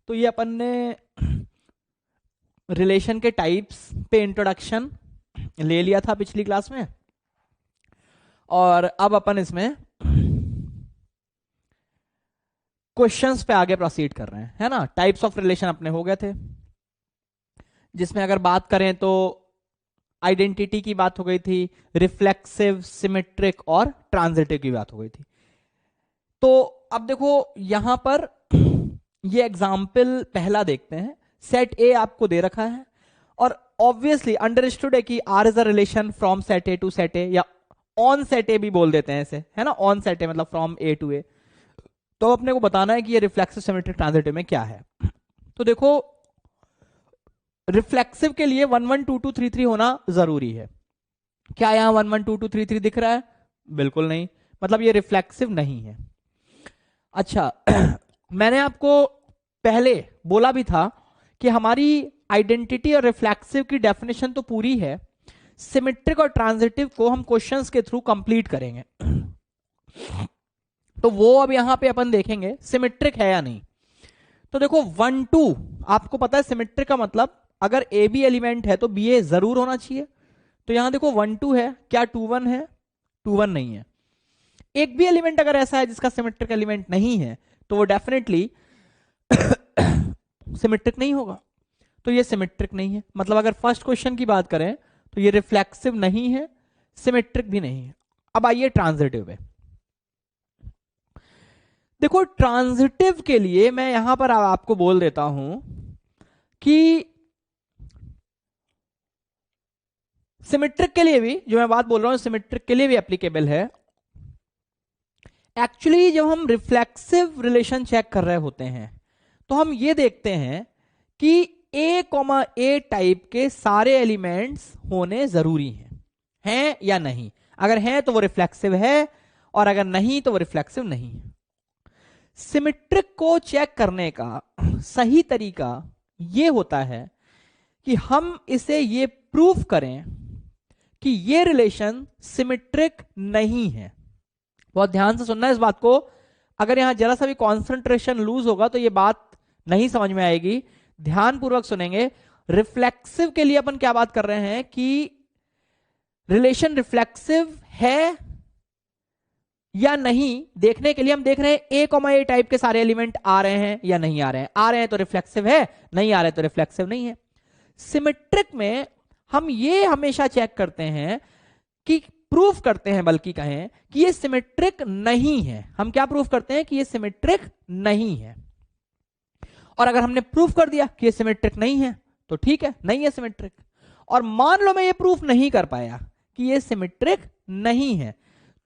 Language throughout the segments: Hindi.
तो ये अपन ने रिलेशन के टाइप्स पे इंट्रोडक्शन ले लिया था पिछली क्लास में, और अब अपन इसमें क्वेश्चंस पे आगे प्रोसीड कर रहे हैं, है ना। टाइप्स ऑफ रिलेशन अपने हो गए थे, जिसमें अगर बात करें तो आइडेंटिटी की बात हो गई थी, रिफ्लेक्सिव, सिमेट्रिक और ट्रांजिटिव की बात हो गई थी। तो अब देखो यहां पर ये एग्जाम्पल पहला देखते हैं। सेट ए आपको दे रखा है और ऑब्वियसली अंडरस्टूड है कि R is a relation from set A to set A, या ऑन सेट ए भी बोल देते हैं इसे, है ना। ऑन सेट ए मतलब फ्रॉम ए टू ए। तो अपने को बताना है कि ये रिफ्लेक्सिव, सिमेट्रिक, ट्रांजिटिव में क्या है। तो देखो रिफ्लेक्सिव के लिए 1 1 2 2 3 3 होना जरूरी है। क्या यहां 1 1 2 2 3 3 दिख रहा है? बिल्कुल नहीं, मतलब ये रिफ्लेक्सिव नहीं है। अच्छा मैंने आपको पहले बोला भी था कि हमारी आइडेंटिटी और रिफ्लेक्सिव की डेफिनेशन तो पूरी है, सिमेट्रिक और ट्रांजिटिव को हम क्वेश्चंस के थ्रू कंप्लीट करेंगे। तो वो अब यहां पे अपन देखेंगे सिमेट्रिक है या नहीं। तो देखो 1 2 आपको पता है सिमेट्रिक का मतलब अगर ए बी एलिमेंट है तो बी ए जरूर होना चाहिए। तो यहां देखो 1 2 है, क्या 2 1 है? 2 1 नहीं है। एक भी एलिमेंट अगर ऐसा है जिसका सिमेट्रिक एलिमेंट नहीं है तो वो डेफिनेटली सिमेट्रिक नहीं होगा। तो ये सिमेट्रिक नहीं है, मतलब अगर फर्स्ट क्वेश्चन की बात करें तो ये रिफ्लेक्सिव नहीं है, सिमेट्रिक भी नहीं है। अब आइए ट्रांजिटिव पे। देखो ट्रांजिटिव के लिए मैं यहां पर आपको बोल देता हूं कि सिमेट्रिक के लिए भी जो मैं बात बोल रहा हूं सिमेट्रिक के लिए भी एप्लीकेबल है। एक्चुअली जब हम रिफ्लेक्सिव रिलेशन चेक कर रहे होते हैं तो हम ये देखते हैं कि ए टाइप के सारे एलिमेंट्स होने जरूरी हैं या नहीं। अगर हैं तो वो रिफ्लेक्सिव है और अगर नहीं तो वो रिफ्लेक्सिव नहीं है। सिमेट्रिक को चेक करने का सही तरीका ये होता है कि हम इसे ये प्रूफ करें कि ये रिलेशन सिमेट्रिक नहीं है। बहुत ध्यान से सुनना इस बात को, अगर यहां जरा सा भी कॉन्सेंट्रेशन लूज होगा तो ये बात नहीं समझ में आएगी। ध्यानपूर्वक सुनेंगे। रिफ्लेक्सिव के लिए अपन क्या बात कर रहे हैं कि रिलेशन रिफ्लेक्सिव है या नहीं देखने के लिए हम देख रहे हैं ए टाइप के सारे एलिमेंट आ रहे हैं या नहीं आ रहे हैं। आ रहे हैं तो रिफ्लेक्सिव है, नहीं आ रहे तो रिफ्लेक्सिव नहीं है। सिमेट्रिक में हम ये हमेशा चेक करते हैं कि प्रूफ करते हैं, बल्कि कहें कि ये सिमेट्रिक नहीं है। हम क्या प्रूफ करते हैं कि ये सिमेट्रिक नहीं है। और अगर हमने प्रूफ कर दिया कि ये सिमेट्रिक नहीं है तो ठीक है, नहीं है सिमेट्रिक। और मान लो मैं ये प्रूफ नहीं कर पाया कि ये सिमेट्रिक नहीं है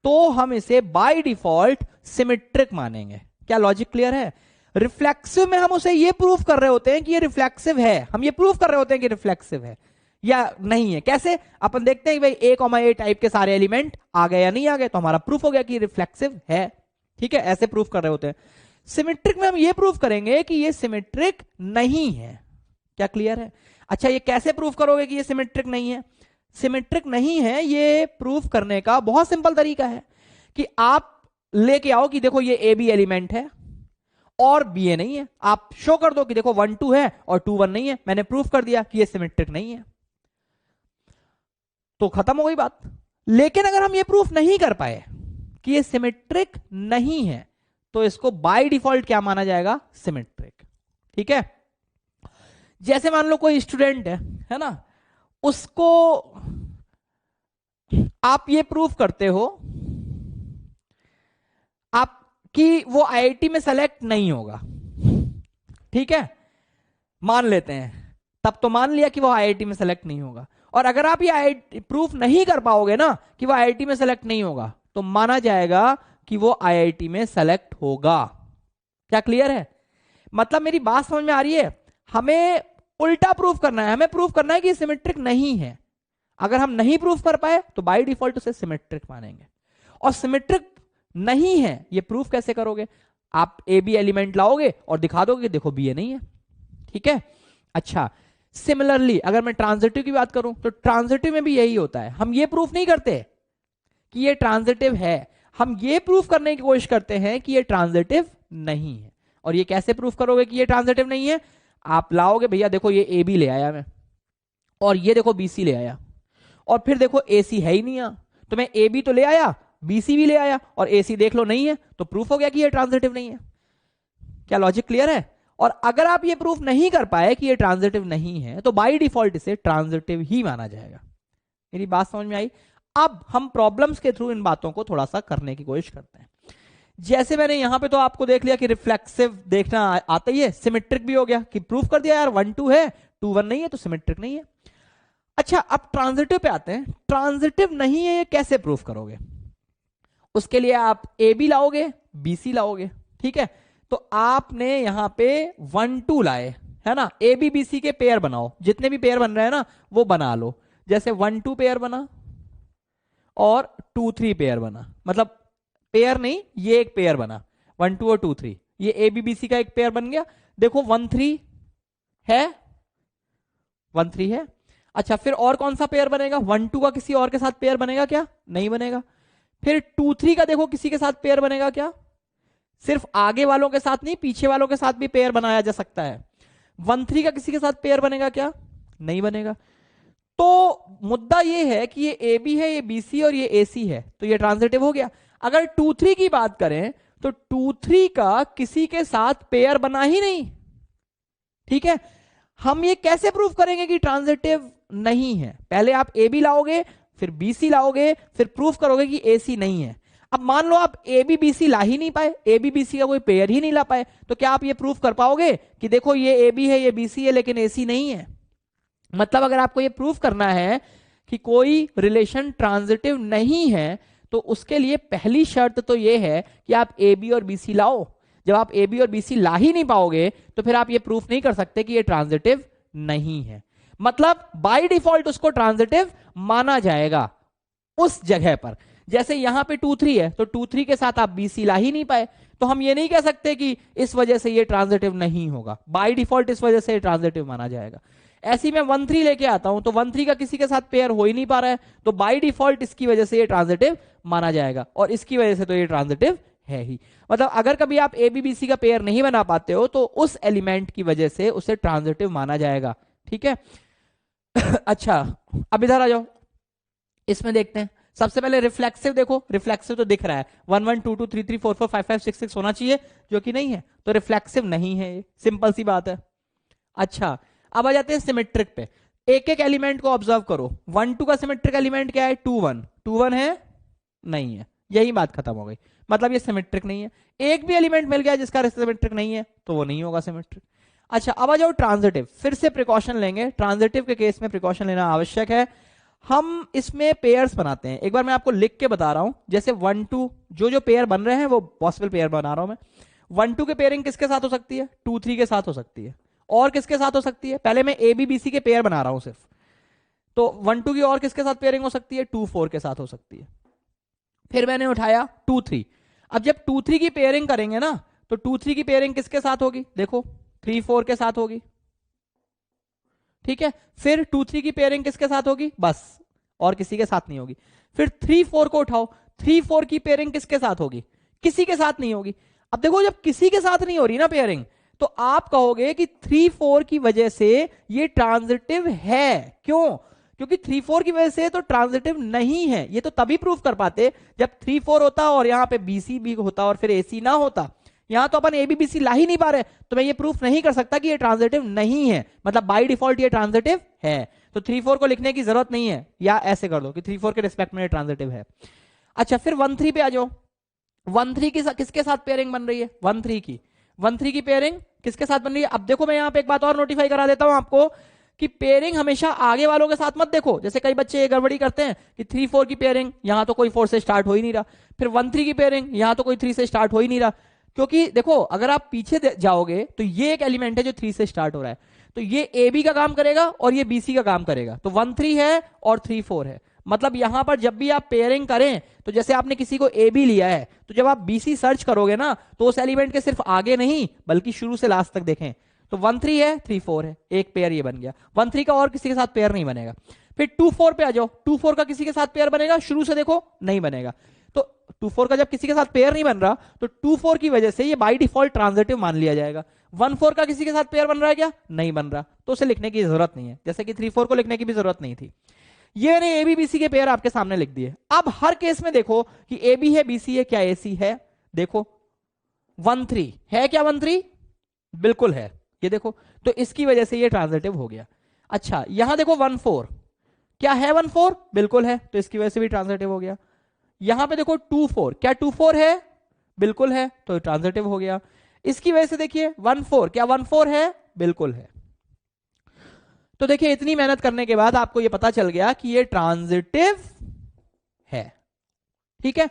तो हम इसे बाय डिफॉल्ट सिमेट्रिक मानेंगे। क्या लॉजिक क्लियर है? रिफ्लेक्सिव में हम उसे ये प्रूफ कर रहे होते हैं कि ये रिफ्लेक्सिव है, हम ये प्रूफ कर रहे होते हैं कि रिफ्लेक्सिव है या नहीं है। कैसे? अपन देखते हैं कि भाई ए टाइप के सारे एलिमेंट आ गए या नहीं आ गए, तो हमारा प्रूफ हो गया कि रिफ्लेक्सिव है। ठीक है, ऐसे प्रूफ कर रहे होते हैं। सिमेट्रिक में हम ये प्रूफ करेंगे कि ये सिमेट्रिक नहीं है। क्या क्लियर है? अच्छा ये कैसे प्रूफ करोगे कि ये सिमेट्रिक नहीं है? सिमेट्रिक नहीं है ये प्रूफ करने का बहुत सिंपल तरीका है कि आप लेके आओ कि देखो ये ए बी एलिमेंट है और बी ए नहीं है। आप शो कर दो कि देखो 1 2 है और 2 1 नहीं है। मैंने प्रूफ कर दिया कि ये सिमेट्रिक नहीं है, तो खत्म हो गई बात। लेकिन अगर हम ये प्रूफ नहीं कर पाए कि ये सिमेट्रिक नहीं है तो इसको बाय डिफॉल्ट क्या माना जाएगा? सिमेट्रिक। ठीक है, जैसे मान लो कोई स्टूडेंट है ना, उसको आप ये प्रूफ करते हो आप कि वो आईआईटी में सेलेक्ट नहीं होगा। ठीक है, मान लेते हैं, तब तो मान लिया कि वो आईआईटी में सेलेक्ट नहीं होगा। और अगर आप ये प्रूफ नहीं कर पाओगे ना कि वो आईआईटी में सेलेक्ट नहीं होगा तो माना जाएगा कि वो आईआईटी में सेलेक्ट होगा। क्या क्लियर है? मतलब मेरी बात समझ में आ रही है? हमें उल्टा प्रूफ करना है, हमें प्रूफ करना है कि सिमेट्रिक नहीं है। अगर हम नहीं प्रूफ कर पाए तो बाय डिफॉल्ट उसे सिमेट्रिक मानेंगे। और सिमेट्रिक नहीं है ये प्रूफ कैसे करोगे? आप ए बी एलिमेंट लाओगे और दिखा दोगे देखो बी ए नहीं है। ठीक है, अच्छा सिमिलरली अगर मैं ट्रांजिटिव की बात करूं तो ट्रांजिटिव में भी यही होता है। हम ये प्रूफ नहीं करते कि ये ट्रांजिटिव है, हम ये प्रूफ करने की कोशिश करते हैं कि ये ट्रांजिटिव नहीं है। और ये कैसे प्रूफ करोगे कि ये ट्रांजिटिव नहीं है? आप लाओगे भैया, देखो ये ए बी ले आया मैं, और ये देखो बी सी ले आया, और फिर देखो ए सी है ही नहीं यहाँ, तो मैं ए बी तो ले आया, बी सी भी ले आया, और ए सी देख लो नहीं है, तो प्रूफ हो गया कि ये ट्रांजिटिव नहीं है। क्या लॉजिक क्लियर है? और अगर आप ये प्रूफ नहीं कर पाए कि ये ट्रांजिटिव नहीं है, तो बाय डिफॉल्ट इसे ट्रांजिटिव ही माना जाएगा। मेरी बात समझ में आई? अब हम प्रॉब्लम्स के थ्रू इन बातों को थोड़ा सा करने की कोशिश करते हैं। जैसे मैंने यहां पे तो आपको देख लिया कि रिफ्लेक्सिव देखना आता ही है, सिमेट्रिक भी हो गया कि प्रूफ कर दिया यार 1 2 है, 2 1 नहीं है तो सिमेट्रिक नहीं है। अच्छा, अब ट्रांजिटिव पे आते हैं। ट्रांजिटिव नहीं है ये कैसे प्रूफ करोगे? उसके लिए आप ए बी लाओगे, बी सी लाओगे, ठीक है? तो आपने यहां पे 1 2 लाए, है ना? ए बी बी सी के पेयर बनाओ, जितने भी पेयर बन रहे हैं ना वो बना लो। जैसे 1 2 पेयर बना और 2 3 पेयर बना, मतलब पेयर नहीं, ये एक पेयर बना, 1 2 और 2 3, ये ए बी बी सी का एक पेयर बन गया। देखो 1 3 है, 1 3 है। अच्छा, फिर और कौन सा पेयर बनेगा? 1 2 का किसी और के साथ पेयर बनेगा क्या? नहीं बनेगा। फिर 2 3 का देखो किसी के साथ पेयर बनेगा क्या? सिर्फ आगे वालों के साथ नहीं, पीछे वालों के साथ भी पेयर बनाया जा सकता है। 1 3 का किसी के साथ पेयर बनेगा क्या? नहीं बनेगा। तो मुद्दा ये है कि ये ए बी है, ये बी सी और ये ए सी है, तो ये ट्रांजिटिव हो गया। अगर 2 3 की बात करें तो 2 3 का किसी के साथ पेयर बना ही नहीं, ठीक है? हम ये कैसे प्रूफ करेंगे कि ट्रांजिटिव नहीं है? पहले आप ए बी लाओगे, फिर बी सी लाओगे, फिर प्रूफ करोगे कि ए सी नहीं है। अब मान लो आप ए बी बी सी ला ही नहीं पाए, ए बी बी सी का कोई पेयर ही नहीं ला पाए, तो क्या आप ये प्रूफ कर पाओगे कि देखो ये ए बी है, ये बी सी है, लेकिन ए सी नहीं है? मतलब अगर आपको ये प्रूफ करना है कि कोई रिलेशन ट्रांजिटिव नहीं है, तो उसके लिए पहली शर्त तो ये है कि आप ए बी और बी सी लाओ। जब आप ए बी और बी सी ला ही नहीं पाओगे तो फिर आप ये प्रूफ नहीं कर सकते कि ये ट्रांजिटिव नहीं है। मतलब बाय डिफॉल्ट उसको ट्रांजिटिव माना जाएगा उस जगह पर। जैसे यहां पे 2 3 है, तो 2 3 के साथ आप बी सी ला ही नहीं पाए, तो हम ये नहीं कह सकते कि इस वजह से ये ट्रांजिटिव नहीं होगा। बाय डिफॉल्ट इस वजह से ट्रांजिटिव माना जाएगा। ऐसी मैं 1 3 लेके आता हूं, तो 1 3 का किसी के साथ पेयर हो ही नहीं पा रहा है, तो बाय डिफॉल्ट इसकी वजह से ये ट्रांजिटिव माना जाएगा, और इसकी वजह से तो ये ट्रांजिटिव है ही। मतलब अगर कभी आप ए बी बी सी का पेयर नहीं बना पाते हो तो उस एलिमेंट की वजह से उसे ट्रांजिटिव माना जाएगा, ठीक है? अच्छा, अब इधर आ जाओ, इसमें देखते हैं। सबसे पहले रिफ्लेक्सिव देखो, रिफ्लेक्सिव तो दिख रहा है 1 1 2 2 3 3 4 4 5 5 6 6 होना चाहिए, जो कि नहीं है, तो रिफ्लेक्सिव नहीं है, ये सिंपल सी बात है। अच्छा, अब आ जाते हैं सिमेट्रिक पे। एक एक एलिमेंट को ऑब्जर्व करो। 1 2 का सिमेट्रिक एलिमेंट क्या है? 2 1, 2 1 है? नहीं है, यही बात खत्म हो गई। मतलब ये सिमेट्रिक नहीं है। एक भी एलिमेंट मिल गया जिसका सिमेट्रिक नहीं है तो वो नहीं होगा सिमेट्रिक। अच्छा, अब आ जाओ ट्रांजिटिव। फिर से प्रिकॉशन लेंगे, ट्रांजिटिव के केस में प्रिकॉशन लेना आवश्यक है। हम इसमें पेयर्स बनाते हैं, एक बार मैं आपको लिख के बता रहा हूं। जैसे 1 2 जो पेयर बन रहे हैं वो पॉसिबल पेयर बना रहा हूं मैं। 1 2 के पेयरिंग किसके साथ हो सकती है? 2 3 के साथ हो सकती है। और किसके साथ हो सकती है? पहले मैं ए बी बी सी के पेयर बना रहा हूं सिर्फ, तो 1 2 की और किसके साथ पेयरिंग हो सकती है? 2 4 के साथ हो सकती है। फिर मैंने उठाया 2 3। अब जब 2 3 की पेयरिंग करेंगे ना, तो 2 3 की पेयरिंग किसके साथ होगी? देखो 3 4 के साथ होगी, ठीक है? फिर 2 3 की पेयरिंग किसके साथ होगी? बस, और किसी के साथ नहीं होगी। फिर 3 4 को उठाओ, 3 4 की पेयरिंग किसके साथ होगी? किसी के साथ नहीं होगी। अब देखो, जब किसी के साथ नहीं हो रही ना पेयरिंग, तो आप कहोगे कि 3 4 की वजह से ये ट्रांजिटिव है। क्यों? क्योंकि 3 4 की वजह से तो ट्रांजिटिव नहीं है। ये तो तभी प्रूफ कर पाते जब 3 4 होता और यहां पे बीसी भी होता और फिर एसी ना होता। यहां तो अपन ए बी बी सी ला ही नहीं पा रहे, तो मैं ये प्रूफ नहीं कर सकता कि ये ट्रांजिटिव नहीं है। मतलब बाय डिफॉल्ट ये ट्रांजिटिव है। तो 3 4 को लिखने की जरूरत नहीं है, या ऐसे कर दो कि 3 4 के रिस्पेक्ट में ये ट्रांजिटिव है। अच्छा, फिर 1 3 पे आ जाओ। 1 3 की किसके साथ पेयरिंग बन रही है? 1 3 की। 1 3 की पेयरिंग किसके साथ बन रही है? अब देखो, मैं यहां पे एक बात और नोटिफाई करा देता हूं आपको कि पेयरिंग हमेशा आगे वालों के साथ मत देखो। जैसे कई बच्चे ये गड़बड़ी करते हैं कि 3 4 की पेयरिंग, यहां तो कोई 4 से स्टार्ट हो ही नहीं रहा, फिर 1 3 की पेयरिंग, यहां तो कोई 3 से स्टार्ट हो ही नहीं रहा। क्योंकि देखो, अगर आप पीछे जाओगे तो ये एक एलिमेंट है जो 3 से स्टार्ट हो रहा है, तो ये ए बी का काम करेगा और ये बी सी का काम करेगा। तो 1 3 है और 3 4 है। मतलब यहां पर जब भी आप पेयरिंग करें, तो जैसे आपने किसी को ए बी लिया है, तो जब आप बी सी सर्च करोगे ना, तो उस एलिमेंट के सिर्फ आगे नहीं बल्कि शुरू से लास्ट तक देखें। तो 1 3 है, 3 4 है, एक पेयर ये बन गया। 1 3 का और किसी के साथ पेयर नहीं बनेगा। फिर 2 4 पे आ जाओ। 2 4 का किसी के साथ पेयर बनेगा? शुरू से देखो नहीं बनेगा। तो 2 4 का जब किसी के साथ पेयर नहीं बन रहा तो 2 4 की वजह से ये बाय डिफॉल्ट ट्रांजिटिव मान लिया जाएगा। 1 4 का किसी के साथ पेयर बन रहा है क्या? नहीं बन रहा, तो उसे लिखने की जरूरत नहीं है, जैसे कि 3 4 को लिखने की भी जरूरत नहीं थी। ये मैंने ए बी बी सी के पेयर आपके सामने लिख दिए। अब हर केस में देखो कि ए बी है, बी सी है, क्या ए सी है? देखो 1 3 है क्या? 1 3 बिल्कुल है, ये देखो, तो इसकी वजह से ये ट्रांजिटिव हो गया। अच्छा यहां देखो 1 4, क्या है? 1 4 बिल्कुल है, तो इसकी वजह से भी ट्रांजिटिव हो गया। यहां पे देखो 2 4, क्या 2 4 है? बिल्कुल है, तो ट्रांजिटिव हो गया। इसकी वजह से देखिए 1 4, क्या 1 4 है? बिल्कुल है। तो देखिए इतनी मेहनत करने के बाद आपको यह पता चल गया कि ये ट्रांजिटिव है। ठीक है,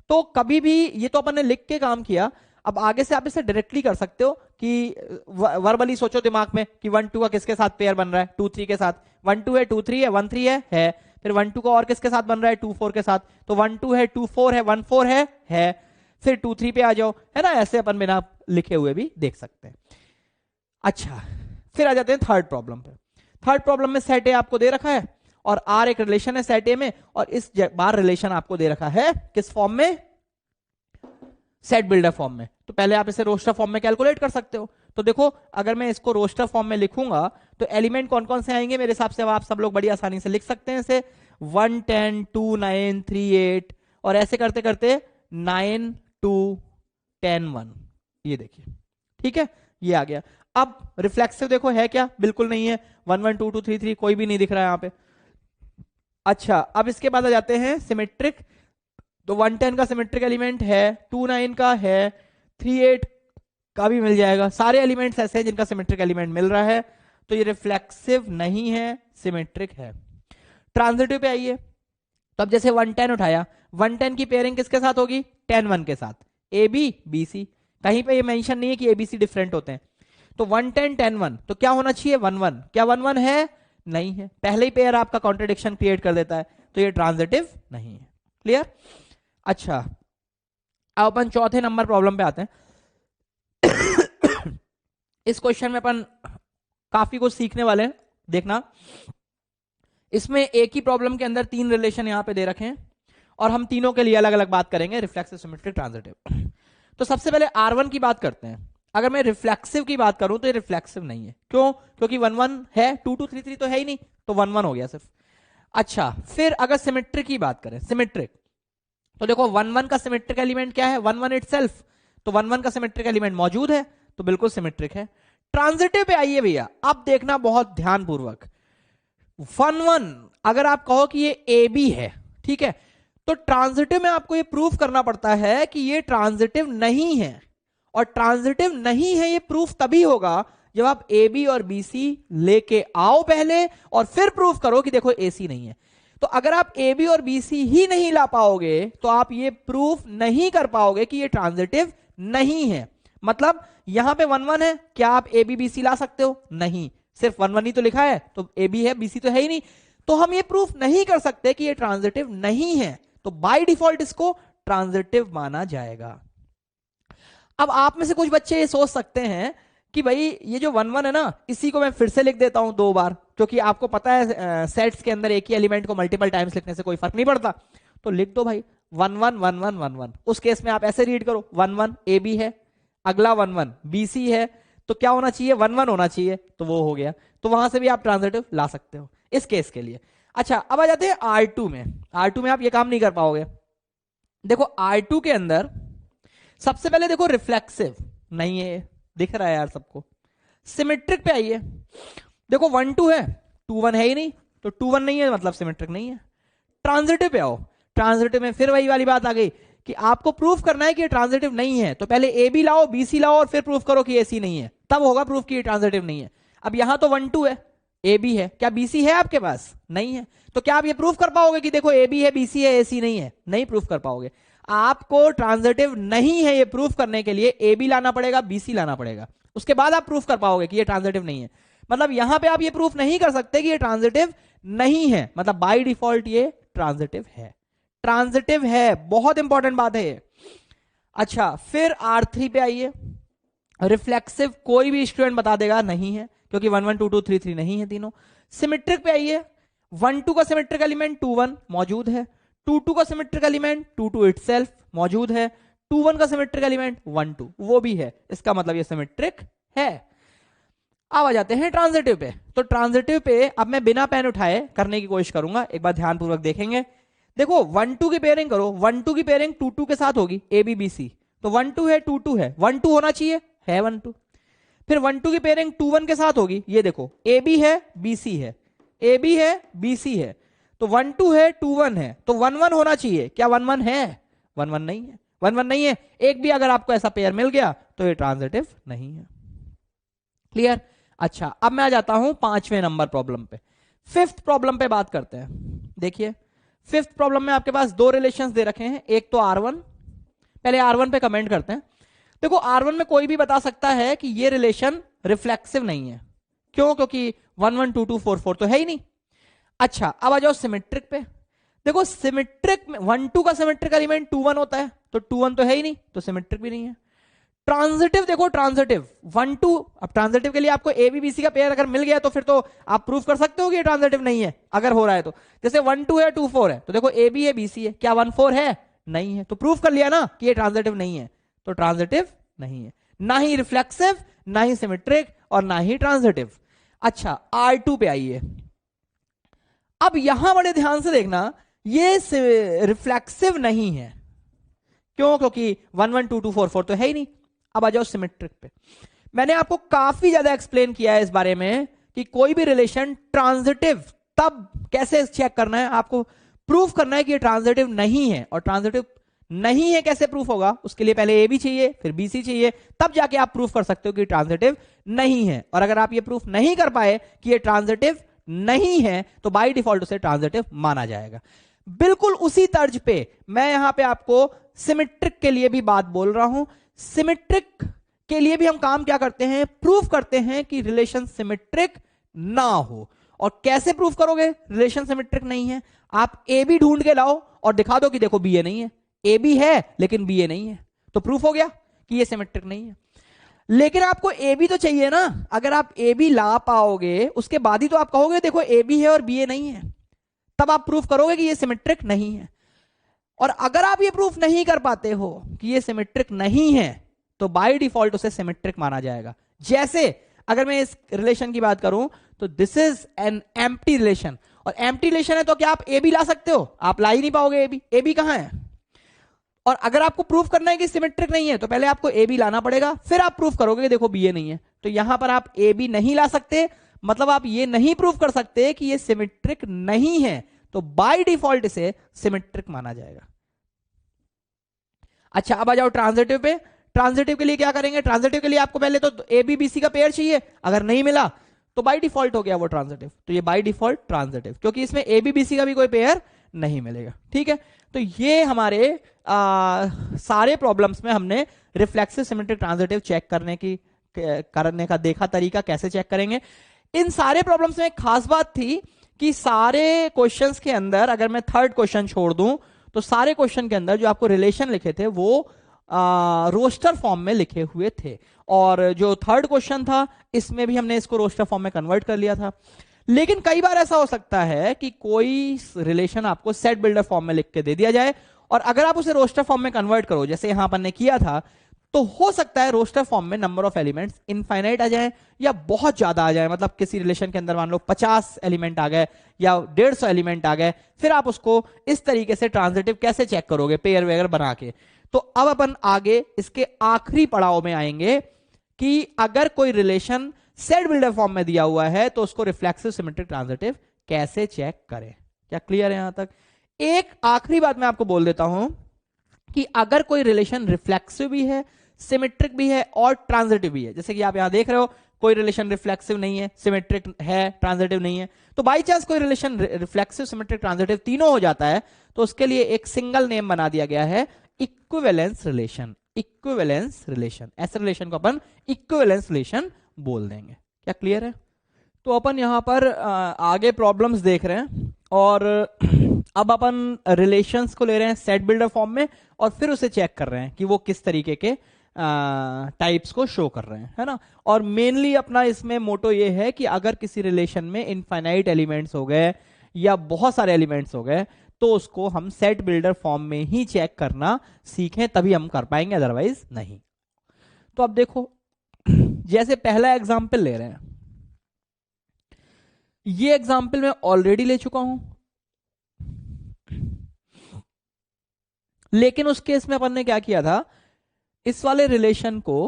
तो कभी भी ये तो अपन ने लिख के काम किया, अब आगे से आप इसे डायरेक्टली कर सकते हो कि वर्बली सोचो दिमाग में कि 1 2 का किसके साथ पेयर बन रहा है? 2 3 के साथ। 1 2 है, 2 3 है, 1 3 है। फिर 1 2 का और किसके साथ बन रहा है? 2 4 के साथ। तो 1 2 है, 2 4 है, 1 4 है। फिर 2 3 पे आ जाओ, है ना? ऐसे अपन बिना लिखे हुए भी देख सकते हैं। अच्छा फिर आ जाते हैं थर्ड प्रॉब्लम पे। थर्ड प्रॉब्लम में सेट ए आपको दे रखा है और आर एक रिलेशन है सेट ए में, और इस बार रिलेशन आपको दे रखा है किस फॉर्म में? सेट बिल्डर फॉर्म में। तो पहले आप इसे रोस्टर फॉर्म में कैलकुलेट कर सकते हो। तो देखो अगर मैं इसको रोस्टर फॉर्म में लिखूंगा तो एलिमेंट कौन कौन से आएंगे? मेरे हिसाब से आप सब लोग बड़ी आसानी से लिख सकते हैं इसे। 1 10 2 9 3 8 और ऐसे करते करते 9 2 10 1, ये देखिए। ठीक है, ये आ गया। अब रिफ्लेक्सिव देखो है क्या? बिल्कुल नहीं है। 1 1 2 2 3 3 कोई भी नहीं दिख रहा है यहां पे। अच्छा अब इसके बाद आ जाते हैं सिमेट्रिक। तो 1 10 का सिमेट्रिक एलिमेंट है, 2 9 का है, 3 8 का भी मिल जाएगा। सारे एलिमेंट्स ऐसे हैं जिनका सिमेट्रिक एलिमेंट मिल रहा है, तो ये रिफ्लेक्सिव नहीं है, सिमेट्रिक है। ट्रांजिटिव पे आइए। तो अब जैसे 1 10 उठाया, 1 10 की पेयरिंग किसके साथ होगी? 10 1 के साथ। ए बी बी सी, कहीं पे ये मेंशन नहीं है कि ए बी सी डिफरेंट होते हैं। तो 1 10 10 1, तो क्या होना चाहिए? 1 1। क्या 1 1 है? नहीं है। पहले ही पेयर आपका कॉन्ट्रडिक्शन क्रिएट कर देता है, तो ये ट्रांजिटिव नहीं है। क्लियर? अच्छा अब अपन चौथे नंबर प्रॉब्लम पे आते हैं। इस क्वेश्चन में अपन काफी कुछ सीखने वाले हैं, देखना। इसमें एक ही प्रॉब्लम के अंदर 3 रिलेशन यहां पे दे रखे हैं और हम तीनों के लिए अलग अलग बात करेंगे, रिफ्लेक्सिव, सिमेट्रिक, ट्रांजिटिव। तो सबसे पहले R1 की बात करते हैं। अगर मैं रिफ्लेक्सिव की बात करूं तो ये रिफ्लेक्सिव नहीं है। क्यों? क्योंकि 1 1 है, 2 2 3 3 तो है ही नहीं, तो 1 1 हो गया सिर्फ। अच्छा फिर अगर सिमेट्रिक की बात करें, सिमेट्रिक, तो देखो 1 1 का सिमेट्रिक एलिमेंट क्या है? 1 1 इटसेल्फ। तो 1 1 का सिमेट्रिक एलिमेंट मौजूद है, तो बिल्कुल सिमेट्रिक है। ट्रांजिटिव पे आइए भैया, अब देखना बहुत ध्यानपूर्वक। 1 1 अगर आप कहो कि ये ए बी है, ठीक है, तो ट्रांजिटिव में आपको ये प्रूफ करना पड़ता है कि ये ट्रांजिटिव नहीं है। और ट्रांजिटिव नहीं है ये प्रूफ तभी होगा जब आप ए बी और बी सी लेके आओ पहले और फिर प्रूफ करो कि देखो ए सी नहीं है। तो अगर आप ए बी और बी सी ही नहीं ला पाओगे तो आप ये प्रूफ नहीं कर पाओगे कि ये ट्रांजिटिव नहीं है। मतलब यहां पे 1 1 है, क्या आप ए बी बी सी ला सकते हो? नहीं, सिर्फ 1 1 ही तो लिखा है, तो ए बी है, बी सी तो है ही नहीं। तो हम ये प्रूफ नहीं कर सकते कि ये ट्रांजिटिव नहीं है, तो बाय डिफॉल्ट इसको ट्रांजिटिव माना जाएगा। अब आप में से कुछ बच्चे ये सोच सकते हैं कि भाई ये जो 1 1 है ना, इसी को मैं फिर से लिख देता हूं 2 बार, क्योंकि आपको पता है सेट्स के अंदर एक ही एलिमेंट को मल्टीपल टाइम्स लिखने से कोई फर्क नहीं पड़ता। तो लिख दो भाई 1 1 1 1 1 1। उस केस में आप ऐसे रीड करो, 1 1 ए बी है, अगला 1 1 बी सी है, तो क्या होना चाहिए? 1 1 होना चाहिए, तो वो हो गया। तो वहां से भी आप ट्रांजिटिव ला सकते हो इस केस के लिए। अच्छा अब आ जाते हैं R2 में। R2 में आप ये काम नहीं कर पाओगे। देखो R2 के अंदर सबसे पहले देखो रिफ्लेक्सिव नहीं है, दिख रहा है यार सबको। सिमेट्रिक पे आइए, देखो 1 2 है, 2 1 है ही नहीं, तो 2 1 नहीं है मतलब सिमेट्रिक नहीं है। ट्रांजिटिव पे आओ, ट्रांजिटिव में फिर वही वाली बात आ गई कि आपको प्रूफ करना है कि ये ट्रांजिटिव नहीं है, तो पहले ए बी लाओ, बी सी लाओ और फिर प्रूफ करो कि ए सी नहीं है, तब होगा प्रूफ कि ये ट्रांजिटिव नहीं है। अब यहां तो 1 2 है, ए बी है, क्या बी सी है आपके पास? नहीं है। तो क्या आप ये प्रूफ कर पाओगे कि देखो ए बी है, बी सी है, ए सी नहीं है? नहीं प्रूफ कर पाओगे। आपको ट्रांजिटिव नहीं है ये प्रूफ करने के लिए ए बी लाना पड़ेगा, बी सी लाना पड़ेगा, उसके बाद आप प्रूफ कर पाओगे कि ये ट्रांजिटिव नहीं है। मतलब यहां पे आप ये प्रूफ नहीं कर सकते कि ये ट्रांजिटिव नहीं है, मतलब बाय डिफॉल्ट ये ट्रांजिटिव है। ट्रांजिटिव है, बहुत इंपॉर्टेंट बात है ये। अच्छा फिर R3 पे आइए। रिफ्लेक्सिव कोई भी स्टूडेंट बता देगा नहीं है, क्योंकि 1 1 2 2 3 3 नहीं है तीनों। सिमेट्रिक पे आइए, 1 2 का सिमेट्रिक एलिमेंट 2 1 मौजूद है, 2 का सिमेट्रिक एलिमेंट 2 इटसेल्फ मौजूद है, 2 का सिमेट्रिक एलिमेंट 1 वो भी है, इसका मतलब ये सिमेट्रिक है। अब आ जाते हैं ट्रांजिटिव पे। तो ट्रांजिटिव पे अब मैं बिना पेन उठाए करने की कोशिश करूंगा, एक बार ध्यानपूर्वक देखेंगे। देखो 1 2 की पेयरिंग करो, 1 2 की पेयरिंग 2 2 के साथ होगी, ए बी बी सी। तो 1 2 है 2 2 है, 1 2 होना चाहिए, है 1 2। फिर 1 2 की पेयरिंग 2 1 के साथ होगी, ये देखो ए बी है बी सी है, ए बी है बी सी है, तो 1 2 है 2 1 है, तो 1 1 होना चाहिए। क्या 1 1 है? 1 1 नहीं है, 1 1 नहीं है। एक भी अगर आपको ऐसा पेयर मिल गया तो ये ट्रांजिटिव नहीं है। क्लियर? अच्छा, अब मैं आ जाता हूं 5वें नंबर प्रॉब्लम पे। 5th प्रॉब्लम पे बात करते हैं। देखिए 5th प्रॉब्लम में आपके पास 2 रिलेशंस दे रखे हैं, एक तो R1, पहले R1 पे कमेंट करते हैं। देखो R1 में कोई भी बता सकता है कि ये रिलेशन रिफ्लेक्सिव नहीं है। क्यों? क्योंकि 1 1 2 2 4 4 तो है ही नहीं। अच्छा, अब आ जाओ सिमेट्रिक पे। देखो सिमेट्रिक में 1 2 का सिमेट्रिक एलिमेंट 2 1 होता है, तो 2 1 तो है ही नहीं, तो सिमेट्रिक भी नहीं है। ट्रांजिटिव देखो, ट्रांजिटिव 1 2, अब ट्रांजिटिव के लिए आपको ए बी बी सी का पेयर अगर मिल गया तो फिर तो आप प्रूफ कर सकते हो कि ये ट्रांजिटिव नहीं है अगर हो रहा है तो। जैसे 1 2 है 2 4 है, तो देखो ए बी है बी सी है, क्या 1 4 है? नहीं है, तो प्रूफ कर लिया ना कि ये ट्रांजिटिव नहीं है। तो ट्रांजिटिव नहीं है, ना ही रिफ्लेक्सिव, ना ही सिमेट्रिक और ना ही ट्रांजिटिव। अच्छा, R2 पे आइए। अब यहां बड़े ध्यान से देखना, ये रिफ्लेक्सिव नहीं है। क्यों? क्योंकि 1 1 2 2 4 4 तो है ही नहीं। अब आ जाओ सिमेट्रिक पे। मैंने आपको काफी ज्यादा एक्सप्लेन किया है इस बारे में कि कोई भी रिलेशन ट्रांजिटिव तब कैसे चेक करना है, आपको प्रूफ करना है कि ये ट्रांजिटिव नहीं है। और ट्रांजिटिव नहीं है कैसे प्रूफ होगा? उसके लिए पहले ए बी चाहिए, फिर बी सी चाहिए, तब जाके आप प्रूफ कर सकते हो कि ट्रांजिटिव नहीं है। और अगर आप ये प्रूफ नहीं कर पाए कि ये ट्रांजिटिव नहीं है तो बाय डिफॉल्ट उसे ट्रांजिटिव माना जाएगा। बिल्कुल उसी तर्ज पे मैं यहां पे आपको सिमेट्रिक के लिए भी बात बोल रहा हूं। सिमेट्रिक के लिए भी हम काम क्या करते हैं? प्रूफ करते हैं कि रिलेशन सिमेट्रिक ना हो। और कैसे प्रूफ करोगे रिलेशन सिमेट्रिक नहीं है? आप ए बी ढूंढ के लाओ और दिखा दो कि देखो बी ए नहीं है, ए बी है लेकिन बी ए नहीं है, तो प्रूफ हो गया कि ये सिमेट्रिक नहीं है। लेकिन आपको ए बी तो चाहिए ना। अगर आप ए बी ला पाओगे उसके बाद ही तो आप कहोगे देखो ए बी है और बी ए नहीं है, तब आप प्रूफ करोगे कि ये सिमेट्रिक नहीं है। और अगर आप ये प्रूफ नहीं कर पाते हो कि ये सिमेट्रिक नहीं है तो बाय डिफॉल्ट उसे सिमेट्रिक माना जाएगा। जैसे अगर मैं इस रिलेशन की बात करूं तो this is an empty relation, और एम्प्टी रिलेशन है तो क्या आप ए बी ला सकते हो? आप ला ही नहीं पाओगे। ए बी कहां है? और अगर आपको प्रूफ करना है कि सिमेट्रिक नहीं है तो पहले आपको ए बी लाना पड़ेगा, फिर आप प्रूफ करोगे कि देखो बी ए नहीं है। तो यहां पर आप ए बी नहीं ला सकते, मतलब आप ये नहीं प्रूफ कर सकते कि ये सिमेट्रिक नहीं है, तो बाय डिफॉल्ट इसे सिमेट्रिक माना जाएगा। अच्छा, अब आ जाओ ट्रांजिटिव पे। ट्रांजिटिव के लिए क्या करेंगे? ट्रांजिटिव के लिए आपको पहले तो ए बी बी सी का पेयर चाहिए, अगर नहीं मिला तो बाय डिफॉल्ट हो गया वो ट्रांजिटिव। तो ये बाय डिफॉल्ट ट्रांजिटिव, क्योंकि इसमें ए बी बी सी का भी कोई पेयर नहीं मिलेगा। ठीक है, तो ये हमारे सारे प्रॉब्लम्स में हमने रिफ्लेक्सिव सिमेट्रिक ट्रांजिटिव चेक करने का देखा तरीका, कैसे चेक करेंगे। इन सारे प्रॉब्लम्स में एक खास बात थी कि सारे क्वेश्चंस के अंदर, अगर मैं थर्ड क्वेश्चन छोड़ दूं तो सारे क्वेश्चन के अंदर जो आपको रिलेशन लिखे थे वो रोस्टर फॉर्म में लिखे हुए थे। और जो थर्ड क्वेश्चन था इसमें भी हमने इसको रोस्टर फॉर्म में कन्वर्ट कर लिया था। लेकिन कई बार ऐसा हो सकता है कि कोई रिलेशन आपको सेट बिल्डर फॉर्म में लिख के दे दिया जाए, और अगर आप उसे रोस्टर फॉर्म में कन्वर्ट करो जैसे यहां पर ने किया था, तो हो सकता है रोस्टर फॉर्म में नंबर ऑफ एलिमेंट्स इनफाइनाइट आ जाए या बहुत ज्यादा आ जाए। मतलब किसी रिलेशन के अंदर मान लो 50 एलिमेंट आ गए या 150 एलिमेंट आ गए, फिर आप उसको इस तरीके से ट्रांजिटिव कैसे चेक करोगे पेयर वगैरह बना के। तो अब अपन आगे इसके आखिरी पड़ाव में आएंगे कि अगर कोई रिलेशन सेट बिल्डर फॉर्म में दिया हुआ है तो उसको रिफ्लेक्सिव सिमेट्रिक ट्रांजिटिव कैसे चेक करें। क्या क्लियर है यहां तक? एक आखिरी बात मैं आपको बोल देता हूं कि अगर कोई रिलेशन रिफ्लेक्सिव भी है, सिमेट्रिक भी है और ट्रांजिटिव भी है, जैसे कि आप यहां देख रहे हो कोई रिलेशन रिफ्लेक्सिव नहीं है, सिमेट्रिक है, ट्रांजिटिव नहीं है, तो बाई चांस कोई रिलेशन रिफ्लेक्सिव सिमेट्रिक ट्रांजिटिव तीनों हो जाता है तो उसके लिए एक सिंगल नेम बना दिया गया है, इक्विवेलेंस रिलेशन। इक्विवेलेंस रिलेशन, ऐसे रिलेशन को अपन इक्विवेलेंस रिलेशन बोल देंगे। क्या क्लियर है? तो अपन यहां पर आगे प्रॉब्लम्स देख रहे हैं और अब अपन रिलेशंस को ले रहे हैं सेट बिल्डर फॉर्म में और फिर उसे चेक कर रहे हैं कि वो किस तरीके के टाइप्स को शो कर रहे हैं, है ना। और मेनली अपना इसमें मोटो ये है कि अगर किसी रिलेशन में इनफाइनाइट एलिमेंट्स हो गए या बहुत सारे एलिमेंट्स हो गए तो उसको हम सेट बिल्डर फॉर्म में ही चेक करना सीखें, तभी हम कर पाएंगे, अदरवाइज नहीं। तो अब देखो, जैसे पहला एग्जाम्पल ले रहे हैं, ये एग्जाम्पल मैं ऑलरेडी ले चुका हूं, लेकिन उस केस में अपन ने क्या किया था, इस वाले रिलेशन को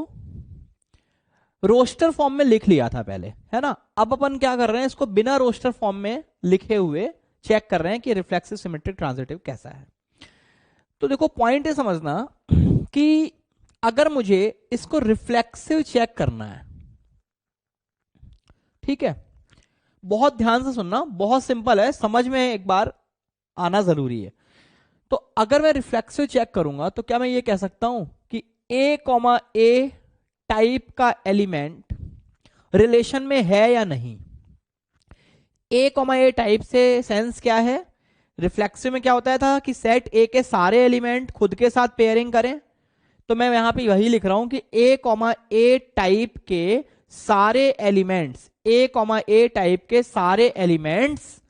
रोस्टर फॉर्म में लिख लिया था पहले, है ना। अब अपन क्या कर रहे हैं, इसको बिना रोस्टर फॉर्म में लिखे हुए चेक कर रहे हैं कि रिफ्लेक्सिव सिमेट्रिक ट्रांजिटिव कैसा है। तो देखो पॉइंट है समझना कि अगर मुझे इसको रिफ्लेक्सिव चेक करना है, ठीक है, बहुत ध्यान से सुनना, बहुत सिंपल है, समझ में एक बार आना जरूरी है। तो अगर मैं रिफ्लेक्सिव चेक करूंगा तो क्या मैं ये कह सकता हूं कि ए टाइप का एलिमेंट रिलेशन में है या नहीं। ए टाइप से सेंस क्या है, रिफ्लेक्सिव में क्या होता था कि सेट ए के सारे एलिमेंट खुद के साथ पेयरिंग करें। तो मैं यहां पे वही लिख रहा हूं कि ए टाइप के सारे एलिमेंट्स, ए टाइप के सारे एलिमेंट्स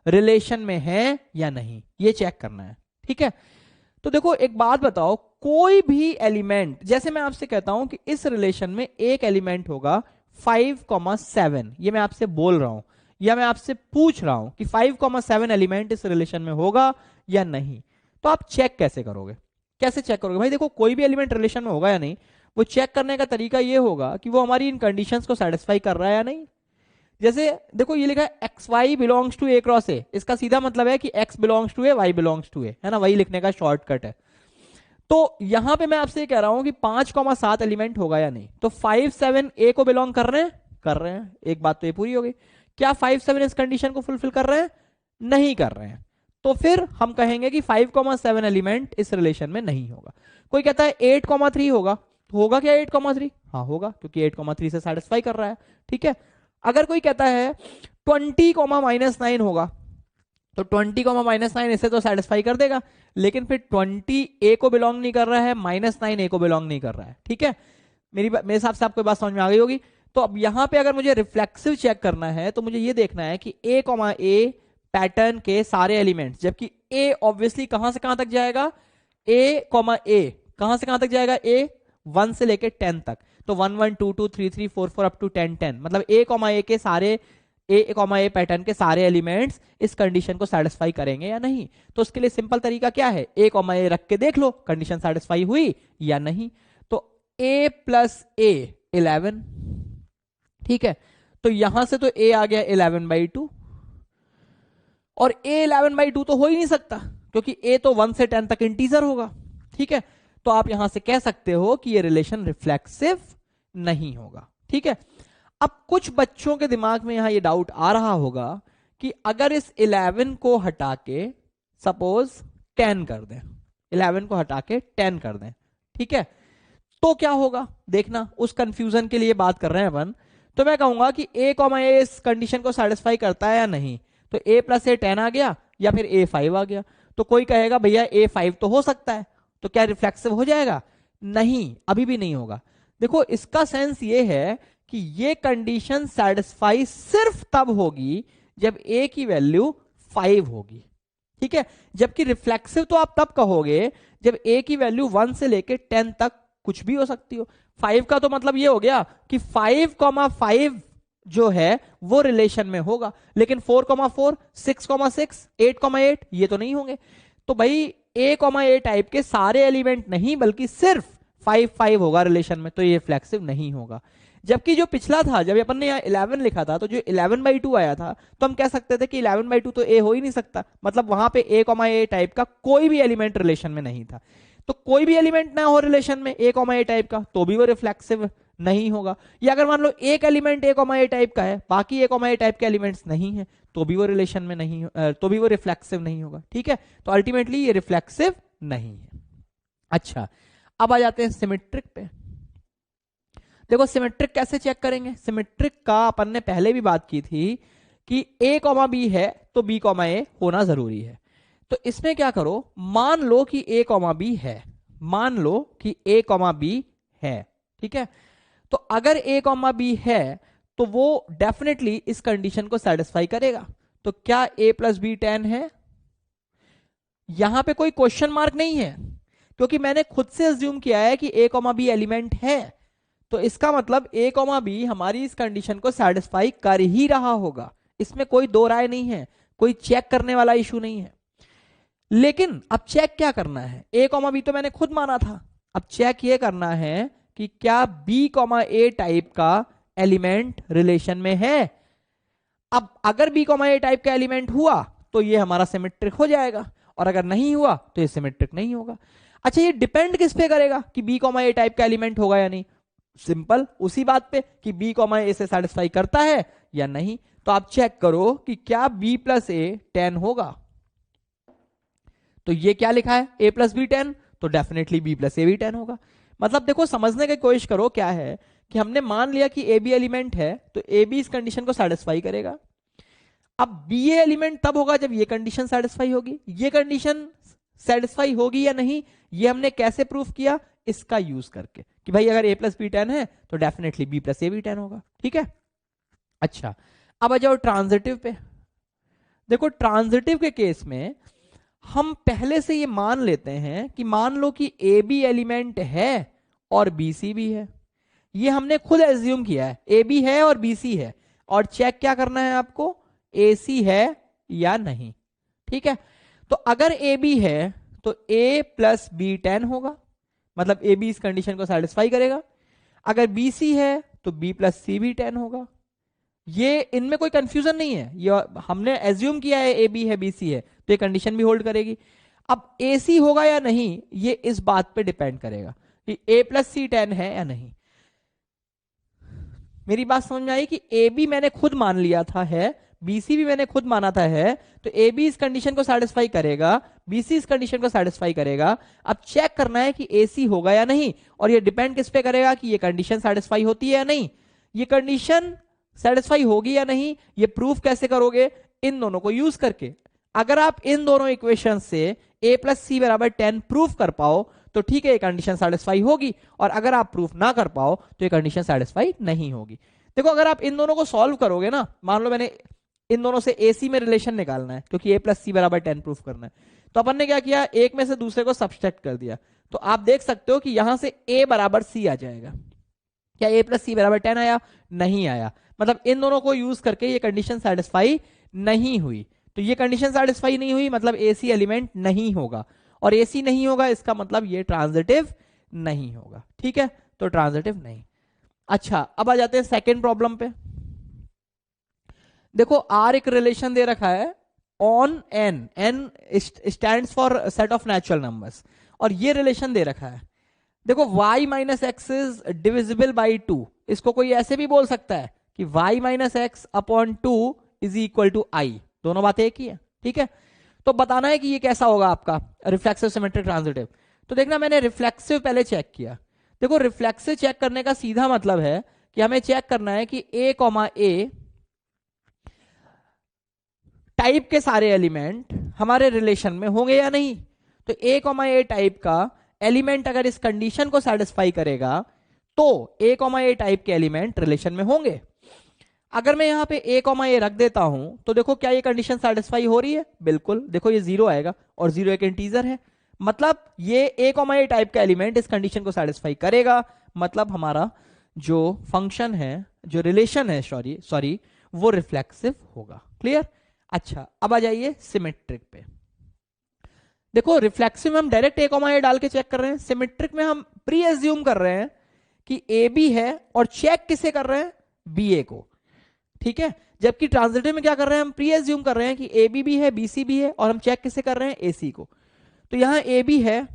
रिलेशन में हैं या नहीं, ये चेक करना है, ठीक है। तो देखो एक बात बताओ, कोई भी एलिमेंट, जैसे मैं आपसे कहता हूं कि इस रिलेशन में एक एलिमेंट होगा 5,7, ये मैं आपसे बोल रहा हूं या मैं आपसे पूछ रहा हूं कि 5,7 एलिमेंट इस रिलेशन में होगा या नहीं, तो आप चेक कैसे करोगे, कैसे चेक करोगे भाई। देखो कोई भी एलिमेंट रिलेशन में होगा या नहीं, वो चेक करने का तरीका ये होगा कि वो हमारी इन कंडीशंस को सेटिस्फाई कर रहा है या नहीं। जैसे देखो ये लिखा है X Y belongs to A cross A, इसका सीधा मतलब है कि X belongs to A, Y belongs to A, है ना, वही लिखने का शॉर्टकट है। तो यहां पे मैं आपसे कह रहा हूं कि 5,7 एलिमेंट होगा या नहीं, तो 5,7 ए को बिलोंग कर रहे हैं, कर रहे हैं, एक बात तो ये पूरी हो गई। क्या 5,7 इस कंडीशन को फुलफिल कर रहे हैं, नहीं कर रहे हैं, तो फिर हम कहेंगे कि 5,7 एलिमेंट इस रिलेशन में नहीं होगा। कोई कहता है 8,3 होगा, तो होगा क्या 8,3, हाँ होगा, क्योंकि 8,3 से सेटिस्फाई कर रहा है, ठीक है। अगर कोई कहता है 20,-9 होगा, तो 20,-9 इसे तो सेटिस्फाई कर देगा, लेकिन फिर 20 ए को बिलोंग नहीं कर रहा है, -9 ए को बिलोंग नहीं कर रहा है, ठीक है। मेरे हिसाब से आपको बात समझ में आ गई होगी। तो अब यहां पे अगर मुझे रिफ्लेक्सिव चेक करना है तो मुझे ये देखना है कि ए पैटर्न के सारे एलिमेंट्स, जबकि ए ऑब्वियसली कहां से कहां तक जाएगा, ए कहां से कहां तक जाएगा, ए 1 से लेके 10 तक, तो 1 1 2 2 3 3 4 4 अप टू 10 10, मतलब ए के सारे ए पैटर्न के सारे एलिमेंट्स इस कंडीशन को सेटिस्फाई करेंगे या नहीं। तो उसके लिए सिंपल तरीका क्या है, ए रख के देख लो कंडीशन सेटिस्फाई हुई या नहीं। तो a प्लस ए 11, ठीक है, तो यहां से तो a आ गया 11/2, और a 11/2 तो हो ही नहीं सकता क्योंकि a तो 1 से 10 तक इंटीजर होगा, ठीक है। तो आप यहां से कह सकते हो कि ये रिलेशन रिफ्लेक्सिव नहीं होगा, ठीक है। अब कुछ बच्चों के दिमाग में यहां ये डाउट आ रहा होगा कि अगर इस 11 को हटा के सपोज 10 कर दें, 11 को हटा के 10 कर दें, ठीक है, तो क्या होगा, देखना, उस कंफ्यूजन के लिए बात कर रहे हैं अपन। तो मैं कहूंगा कि ए इस कंडीशन को सेटिस्फाई करता है या नहीं, तो a प्लस ए 10 आ गया या फिर a 5 आ गया। तो कोई कहेगा भैया a 5 तो हो सकता है, तो क्या रिफ्लेक्सिव हो जाएगा, नहीं, अभी भी नहीं होगा। देखो इसका सेंस ये है कि ये कंडीशन सेटिस्फाई सिर्फ तब होगी जब a की वैल्यू 5 होगी, ठीक है। जबकि रिफ्लेक्सिव तो आप तब कहोगे जब a की वैल्यू 1 से लेके 10 तक कुछ भी हो सकती हो। 5 का तो मतलब ये हो गया कि 5,5 जो है वो रिलेशन में होगा, लेकिन 4,4, 6,6, 8,8 ये तो नहीं होंगे। तो भाई ए टाइप के सारे एलिमेंट नहीं बल्कि सिर्फ 5,5 होगा रिलेशन में, तो ये रिफ्लेक्सिव नहीं होगा। जबकि जो पिछला था, जब अपन ने यहाँ 11 लिखा था, तो जो 11/2 आया था, तो हम कह सकते थे कि 11/2 तो ए हो ही नहीं सकता, मतलब वहां पे ए टाइप का कोई भी एलिमेंट रिलेशन में नहीं था। तो कोई भी एलिमेंट ना हो रिलेशन में ए टाइप का, तो भी वो रिफ्लेक्सिव नहीं होगा। या अगर मान लो एक एलिमेंट ए टाइप का है, बाकी ए टाइप के एलिमेंट्स नहीं है, तो भी वो रिलेशन में नहीं, तो भी वो रिफ्लेक्सिव नहीं होगा, ठीक है। तो अल्टीमेटली ये रिफ्लेक्सिव नहीं है। अच्छा, अब आ जाते हैं सिमेट्रिक पे। देखो सिमेट्रिक कैसे चेक करेंगे, सिमेट्रिक का अपन ने पहले भी बात की थी कि a, b है तो b, a होना जरूरी है। तो इसमें क्या करो, मान लो कि a, b है, मान लो कि a, b है, ठीक है। तो अगर a, b है तो वो डेफिनेटली इस कंडीशन को सेटिस्फाई करेगा। तो क्या a प्लस बी 10 है, यहां पे कोई क्वेश्चन मार्क नहीं है, क्योंकि मैंने खुद से अज्यूम किया है कि ए कॉमा बी एलिमेंट है। तो इसका मतलब ए कॉमा बी हमारी इस कंडीशन को सेटिस्फाई कर ही रहा होगा, इसमें कोई दो राय नहीं है, कोई चेक करने वाला इशू नहीं है। लेकिन अब चेक क्या करना है, ए कॉमा बी तो मैंने खुद माना था, अब चेक ये करना है कि क्या बी कॉमा ए टाइप का एलिमेंट रिलेशन में है। अब अगर बी कॉमा ए टाइप का एलिमेंट हुआ तो ये हमारा सिमेट्रिक हो जाएगा, और अगर नहीं हुआ तो ये सिमेट्रिक नहीं होगा। अच्छा, ये डिपेंड किस पे करेगा कि बी कॉमा ए टाइप का एलिमेंट होगा या नहीं? सिंपल, उसी बात पे कि बी कॉमा ए से सेटिस्फाई करता है या नहीं। तो आप चेक करो कि क्या बी प्लस ए 10 होगा। तो ये क्या लिखा है, a प्लस बी 10, तो डेफिनेटली b प्लस ए भी 10 होगा। मतलब देखो, समझने की कोशिश करो, क्या है कि हमने मान लिया कि ए बी एलिमेंट है, तो ए बी इस कंडीशन को सेटिस्फाई करेगा। अब बी ए एलिमेंट तब होगा जब ये कंडीशन सेटिस्फाई होगी। ये कंडीशन सेटिस्फाई होगी या नहीं, ये हमने कैसे प्रूफ किया, इसका यूज करके कि भाई अगर a प्लस बी 10 है तो डेफिनेटली b प्लस ए भी 10 होगा। ठीक है, अच्छा अब आ जाओ ट्रांजिटिव पे। देखो, ट्रांजिटिव के केस में हम पहले से ये मान लेते हैं कि मान लो कि ए बी एलिमेंट है और बी सी भी है। ये हमने खुद एज्यूम किया है, ए बी है और बी सी है, और चेक क्या करना है आपको, ए सी है या नहीं। ठीक है, तो अगर ए बी है तो a प्लस बी 10 होगा, मतलब ए बी इस कंडीशन को सेटिस्फाई करेगा। अगर बी सी है तो b प्लस सी भी 10 होगा। ये इनमें कोई कंफ्यूजन नहीं है, ये हमने एज्यूम किया है ए बी है बी सी है, तो ये कंडीशन भी होल्ड करेगी। अब ए सी होगा या नहीं, ये इस बात पे डिपेंड करेगा कि a प्लस सी 10 है या नहीं। मेरी बात समझ में आई कि ए बी मैंने खुद मान लिया था है, बी सी भी मैंने खुद माना था है, तो ए बी इस कंडीशन को सेटिस्फाई करेगा, बी सी इस कंडीशन को सेटिस्फाई करेगा। अब चेक करना है कि ए सी होगा या नहीं, और ये डिपेंड किस पे करेगा कि ये कंडीशन सेटिस्फाई होती है या नहीं। ये कंडीशन सेटिस्फाई होगी या नहीं, ये प्रूफ कैसे करोगे, इन दोनों को यूज करके। अगर आप इन दोनों इक्वेशन से a प्लस सी बराबर 10 प्रूफ कर पाओ तो ठीक है, ये कंडीशन सेटिस्फाई होगी, और अगर आप प्रूफ ना कर पाओ तो ये कंडीशन सेटिस्फाई नहीं होगी। देखो, अगर आप इन दोनों को सॉल्व करोगे ना, मान लो मैंने इन दोनों से AC में रिलेशन निकालना है क्योंकि a प्लस सी बराबर 10 प्रूफ करना है, तो अपन ने क्या किया, एक में से दूसरे को सब्सट्रैक्ट कर दिया। तो आप देख सकते हो कि यहां से a बराबर c आ जाएगा। क्या a प्लस सी बराबर 10 आया? नहीं आया। मतलब इन दोनों को यूज करके ये कंडीशन सेटिस्फाई नहीं हुई। तो ये कंडीशन सेटिस्फाई नहीं हुई, मतलब AC एलिमेंट नहीं होगा, और AC नहीं होगा इसका मतलब ये ट्रांजिटिव नहीं होगा। ठीक है, तो ट्रांजिटिव नहीं। अच्छा, अब आ जाते हैं सेकेंड प्रॉब्लम पे। देखो, R एक रिलेशन दे रखा है on n, n stands for set of natural numbers, और ये रिलेशन दे रखा है। देखो, y minus x is divisible by 2, इसको कोई ऐसे भी बोल सकता है कि y minus x upon 2 is equal to i, दोनों बातें एक ही है। ठीक है, तो बताना है कि ये कैसा होगा आपका रिफ्लेक्सिव सिमेट्रिक ट्रांजिटिव। तो देखना, मैंने रिफ्लेक्सिव पहले चेक किया। देखो, रिफ्लेक्सिव चेक करने का सीधा मतलब है कि हमें चेक करना है कि a कॉमा ए टाइप के सारे एलिमेंट हमारे रिलेशन में होंगे या नहीं। तो a कॉमा ए टाइप का एलिमेंट अगर इस कंडीशन को सेटिस्फाई करेगा तो a कॉमा ए टाइप के एलिमेंट रिलेशन में होंगे। अगर मैं यहां पे a कॉमा ए रख देता हूं तो देखो, क्या ये कंडीशन सेटिस्फाई हो रही है? बिल्कुल। देखो, ये 0 आएगा, और 0 एक इंटीजर है, मतलब ये a कॉमा ए टाइप का एलिमेंट इस कंडीशन को सेटिस्फाई करेगा। मतलब हमारा जो फंक्शन है, जो रिलेशन है, सॉरी वो रिफ्लेक्सिव होगा। क्लियर? अच्छा, अब आ जाइए सिमेट्रिक पे। देखो, रिफ्लेक्सिव में हम डायरेक्ट a कॉमा ए डाल के चेक कर रहे हैं, सिमेट्रिक में हम प्री एज्यूम कर रहे हैं कि ए बी है, और चेक किसे कर रहे हैं, बी ए को। ठीक है, जबकि ट्रांजिटिव में क्या कर रहे हैं, हम प्री एज्यूम कर रहे हैं कि ए बी भी है, बी सी भी है, और हम चेक किसे कर रहे हैं, ए सी को। तो यहां ए बी है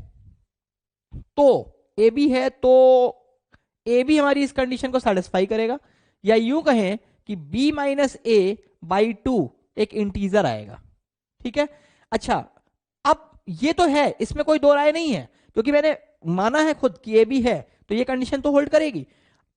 तो ए बी है तो ए बी हमारी इस कंडीशन को सेटिस्फाई करेगा, या यूं कहें कि b माइनस ए बाई 2 एक इंटीजर आएगा। ठीक है, अच्छा, अब ये तो है, इसमें कोई दो राय नहीं है, क्योंकि मैंने माना है खुद कि ए बी है, तो ये कंडीशन तो होल्ड करेगी।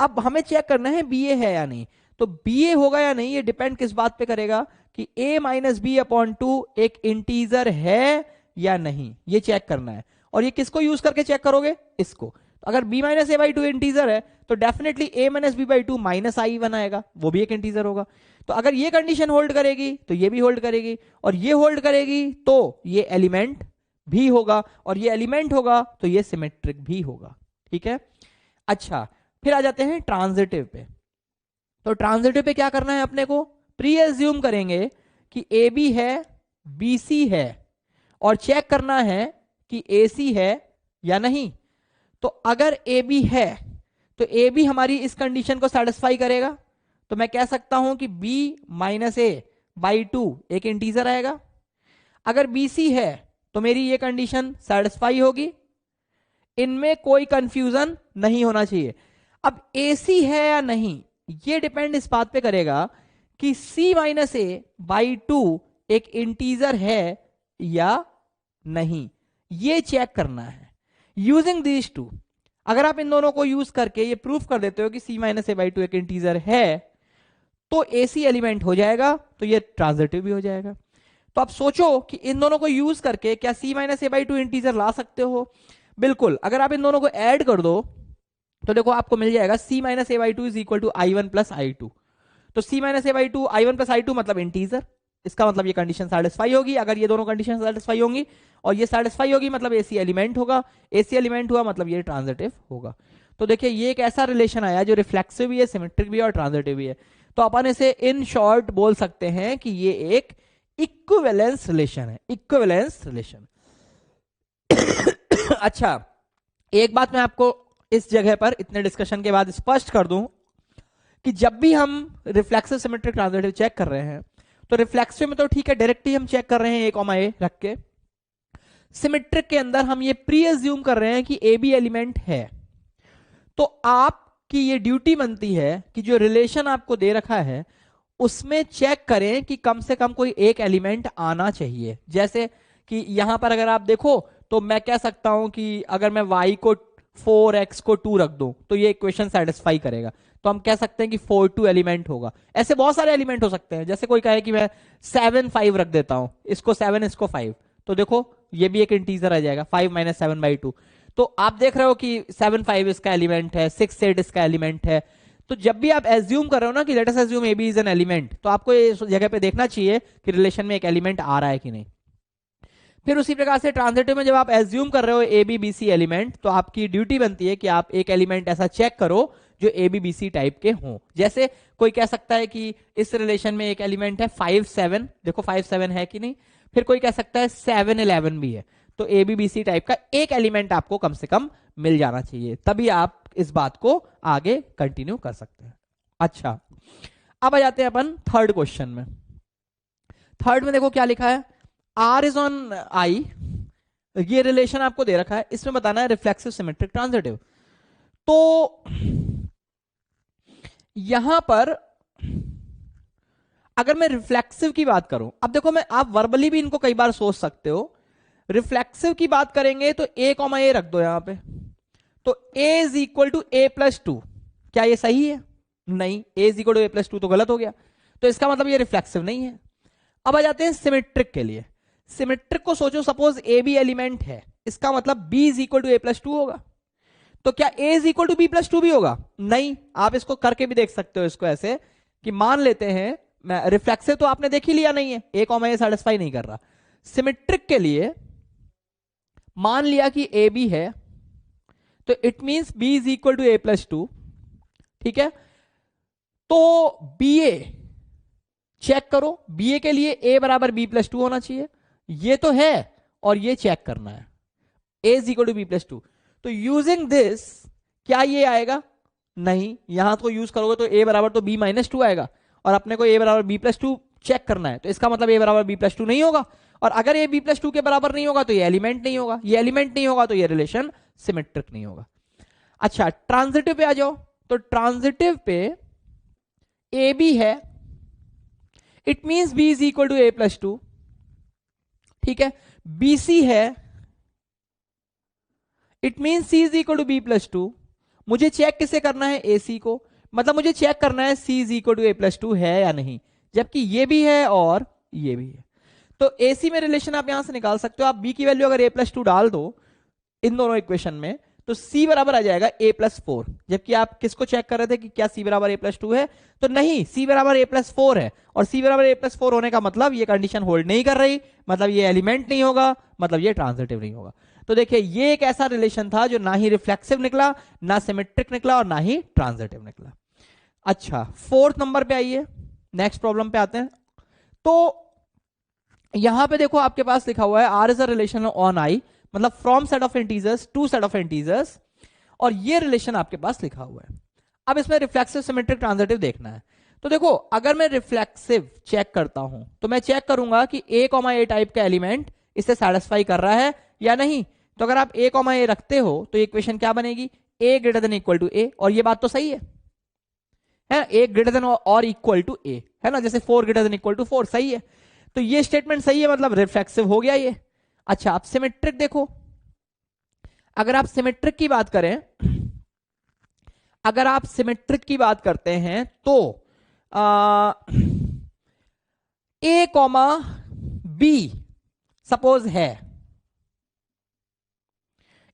अब हमें चेक करना है बी ए है या नहीं। तो बी ए होगा या नहीं, ये डिपेंड किस बात पे करेगा कि a माइनस बी अपॉन 2 एक इंटीजर है या नहीं, ये चेक करना है। और ये किसको यूज करके चेक करोगे, इसको। तो अगर b minus A by 2 integer है तो definitely a minus B by 2 minus I बनाएगा, वो भी एक इंटीजर होगा। तो अगर ये कंडीशन होल्ड करेगी तो ये भी होल्ड करेगी, और ये होल्ड करेगी तो ये एलिमेंट भी होगा और ये एलिमेंट होगा तो ये सिमेट्रिक भी होगा। ठीक है, अच्छा फिर आ जाते हैं ट्रांजिटिव पे। तो ट्रांजिटिव पे क्या करना है अपने को, प्री एज्यूम करेंगे कि ए बी है, बी सी है, और चेक करना है कि ए सी है या नहीं। तो अगर ए बी है तो ए बी हमारी इस कंडीशन को सेटिस्फाई करेगा, तो मैं कह सकता हूं कि b minus A by to एक इंटीजर आएगा। अगर बी सी है तो मेरी ये कंडीशन सेटिस्फाई होगी, इनमें कोई कंफ्यूजन नहीं होना चाहिए। अब ए सी है या नहीं ये डिपेंड इस बात पे करेगा कि c minus A by to एक इंटीजर है या नहीं, ये चेक करना है यूजिंग दीज टू। अगर आप इन दोनों को यूज करके ये प्रूफ कर देते हो कि c minus A by to एक इंटीजर है तो AC एलिमेंट हो जाएगा, तो ये ट्रांजिटिव भी हो जाएगा। तो आप सोचो कि इन दोनों को यूज करके क्या c minus A by two integer ला सकते हो? बिल्कुल, अगर आप इन दोनों को ऐड कर दो तो देखो आपको मिल जाएगा c minus A by two is equal to I one plus I two. तो c minus A by two I one plus I two मतलब इंटीजर, इसका मतलब ये कंडीशन सेटिस्फाई होगी। अगर ये दोनों कंडीशन सेटिस्फाई होंगी और ये सेटिस्फाई होगी मतलब AC एलिमेंट होगा, AC एलिमेंट हुआ मतलब ये ट्रांजिटिव होगा। तो देखिए ये एक ऐसा रिलेशन आया जो रिफ्लेक्सिव भी है, सिमेट्रिक भी है और ट्रांजिटिव भी है। तो अपन इसे इन शॉर्ट बोल सकते हैं कि ये एक इक्विवेलेंस रिलेशन है, इक्विवेलेंस रिलेशन। अच्छा एक बात मैं आपको इस जगह पर इतने डिस्कशन के बाद स्पष्ट कर दूं कि जब भी हम रिफ्लेक्सिव सिमेट्रिक ट्रांजिटिव चेक कर रहे हैं तो रिफ्लेक्सिव में तो ठीक है डायरेक्टली हम चेक कर रहे हैं a, रख के। सिमेट्रिक के अंदर हम ये प्री एज्यूम कर रहे हैं कि ए बी एलिमेंट है। तो आपकी ये ड्यूटी बनती है कि जो रिलेशन आपको दे रखा है उसमें चेक करें कि कम से कम कोई एक एलिमेंट आना चाहिए। जैसे कि यहां पर अगर आप देखो तो मैं कह सकता हूं कि अगर मैं y को 4x को 2 रख दूं तो ये इक्वेशन सेटिस्फाई करेगा। तो हम कह सकते हैं कि 4 2 एलिमेंट होगा। ऐसे बहुत सारे एलिमेंट हो सकते हैं, जैसे कोई कहे कि मैं 7 5 रख देता हूं, इसको 7 इसको 5, तो देखो ये भी एक इंटीजर आ जाएगा 5 माइनस 7 बाई 2। तो आप देख रहे हो कि 7 5 इसका एलिमेंट है, 6 8 इसका एलिमेंट है। तो जब भी आप एज्यूम कर रहे हो ना कि let us assume A B is an element, तो आपको इस जगह पे देखना चाहिए कि रिलेशन में एक एलिमेंट आ रहा है कि नहीं। फिर उसी प्रकार से ट्रांजिटिव में जब आप एज्यूम कर रहे हो A B B C element, तो आपकी ड्यूटी बनती है कि आप एक एलिमेंट ऐसा चेक करो जो A B B C type के हों। जैसे कोई कह सकता है कि इस रिलेशन में एक एलिमेंट है 5 7, देखो 5 7 है कि नहीं। फिर कोई कह सकता है 7 11 भी है। तो A B B C type का एक एलिमेंट आपको कम से कम मिल जाना चाहिए, तभी आप इस बात को आगे कंटिन्यू कर सकते हैं। अच्छा अब आ जाते हैं अपन थर्ड क्वेश्चन में। थर्ड में देखो क्या लिखा है, R इज ऑन I, ये रिलेशन आपको दे रखा है, इसमें बताना है रिफ्लेक्सिव सिमेट्रिक ट्रांजिटिव। तो यहां पर अगर मैं रिफ्लेक्सिव की बात करूं, अब देखो मैं आप वर्बली भी इनको कई बार सोच सकते हो। रिफ्लेक्सिव की बात करेंगे तो a, रख दो यहां पे, तो a is equal to A plus two. क्या ये सही है? नहीं, a is equal to A plus two तो गलत हो गया, तो इसका मतलब ये रिफ्लेक्सिव नहीं है। अब आ जाते हैं सिमेट्रिक के लिए। सिमेट्रिक को सोचो, सपोज ए बी एलिमेंट है, इसका मतलब b is equal to A plus two होगा। तो क्या a is equal to B plus two भी होगा? नहीं। आप इसको करके भी देख सकते हो, इसको ऐसे कि मान लेते हैं, मैं रिफ्लेक्सिव तो आपने देख ही लिया नहीं है, a, सेटिस्फाई नहीं कर रहा। सिमेट्रिक के लिए मान लिया कि ए बी है, तो it means b is equal to A plus two. ठीक है, तो बी ए चेक करो, बी ए के लिए a बराबर b प्लस टू होना चाहिए, ये तो है, और ये चेक करना है a is equal to B plus two. तो यूजिंग दिस क्या ये आएगा? नहीं, यहां तो यूज करोगे तो a बराबर तो b माइनस टू आएगा, और अपने को a बराबर b प्लस टू चेक करना है, तो इसका मतलब a बराबर b प्लस टू नहीं होगा। और अगर a b प्लस टू के बराबर नहीं होगा तो ये एलिमेंट नहीं होगा, ये एलिमेंट नहीं होगा तो ये रिलेशन सिमेट्रिक नहीं होगा। अच्छा ट्रांजिटिव पे आ जाओ। तो ट्रांजिटिव पे ए बी है, it means b is equal to A plus two. ठीक है, बी सी है, it means c is equal to B plus two. मुझे चेक किसे करना है? ए सी को, मतलब मुझे चेक करना है c is equal to A plus two है या नहीं, जबकि ये भी है और ये भी है। तो AC में रिलेशन आप यहां से निकाल सकते हो। आप b की वैल्यू अगर a प्लस टू डाल दो इन दोनों इक्वेशन में, तो C बराबर आ जाएगा A+4, जबकि आप किसको चेक कर रहे थे कि क्या C बराबर A+2 है, तो नहीं, C बराबर A+4 है, और C बराबर A+4 होने का मतलब ये कंडीशन होल्ड नहीं कर रही, मतलब ये एलिमेंट नहीं होगा, मतलब ये ट्रांजिटिव नहीं होगा। तो देखिए ये एक ऐसा रिलेशन था जो ना ही रिफ्लेक्सिव निकला, ना सिमेट्रिक निकला, और ना ही ट्रांजिटिव निकला। अच्छा, फोर्थ नंबर पे आइए, नेक्स्ट प्रॉब्लम पे आते हैं। तो यहां पे देखो आपके पास लिखा हुआ है R is a relation on I, मतलब from set of integers to set of integers, और ये रिलेशन आपके पास लिखा हुआ है। अब इसमें रिफ्लेक्सिव सिमेट्रिक ट्रांजिटिव देखना है। तो देखो अगर मैं रिफ्लेक्सिव चेक करता हूं तो मैं चेक करूंगा कि A, टाइप का एलिमेंट इसे सेटिस्फाई कर रहा है या नहीं। तो अगर आप A, रखते हो तो इक्वेशन क्या बनेगी, A greater than equal to A, और ये बात तो सही है A ग्रेटर देन और इक्वल टू A, है ना, जैसे 4 ग्रेटर देन इक्वल टू 4, सही है। तो ये स्टेटमेंट सही है, मतलब रिफ्लेक्सिव हो गया ये। अच्छा, आप सिमेट्रिक देखो, अगर आप सिमेट्रिक की बात करें, अगर आप सिमेट्रिक की बात करते हैं तो A, B सपोज है,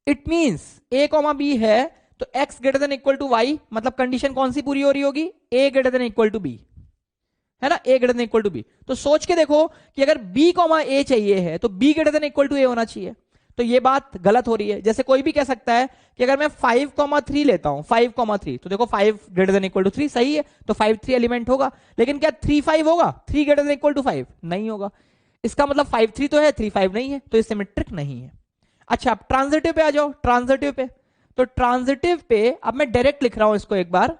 इट मींस A, B है तो x greater than equal to y, मतलब कंडीशन कौन सी पूरी हो रही होगी, A greater than equal to B, है ना, A greater than equal to B। तो सोच के देखो कि अगर B, A चाहिए है तो B greater than equal to A होना चाहिए। तो ये बात गलत हो रही है। जैसे कोई भी कह सकता है कि अगर मैं 5, 3 लेता हूं, 5, 3, तो देखो 5 ग्रेटर देन इक्वल टू 3 सही है, तो 5, 3 एलिमेंट होगा। लेकिन क्या 3, 5 होगा, 3 ग्रेटर देन इक्वल टू 5 नहीं होगा। इसका मतलब 5, 3 तो है, 3, 5 नहीं है, तो ये सिमेट्रिक नहीं है। अच्छा, अब ट्रांजिटिव पे आ जाओ, ट्रांजिटिव पे। तो ट्रांजिटिव पे अब मैं डायरेक्ट लिख रहा हूं इसको एक बार,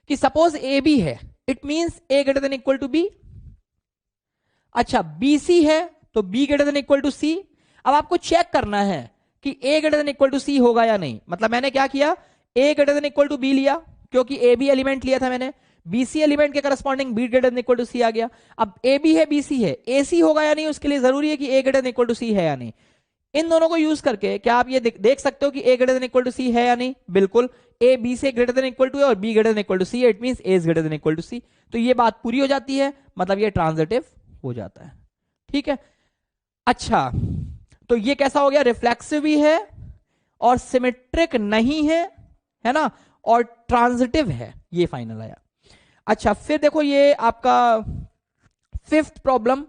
कि सपोज ए बी है, it means A greater than equal to B. अच्छा, बी सी है तो B greater than equal to C. अब आपको चेक करना है कि A greater than equal to C होगा या नहीं। मतलब मैंने क्या किया, A greater than equal to B लिया, क्योंकि ए बी एलिमेंट लिया था मैंने, बीसी एलिमेंट के corresponding B greater than equal to सी आ गया। अब ए बी है, बी सी है, ए सी होगा या नहीं, उसके लिए जरूरी है कि A greater than equal to C है या नहीं। इन दोनों को यूज करके क्या आप ये देख सकते हो कि A greater than equal to C है या नहीं। बिल्कुल, ए बी से ग्रेटर देन इक्वल टू है और B greater than equal to C है, it means A is greater than equal to C. तो ये बात पूरी हो जाती है, मतलब ये ट्रांजिटिव हो जाता है। ठीक है, अच्छा तो ये कैसा हो गया, रिफ्लेक्सिव भी है और सिमेट्रिक नहीं है ना, और ट्रांजिटिव है, ये फाइनल आया। अच्छा, फिर देखो ये आपका फिफ्थ प्रॉब्लम,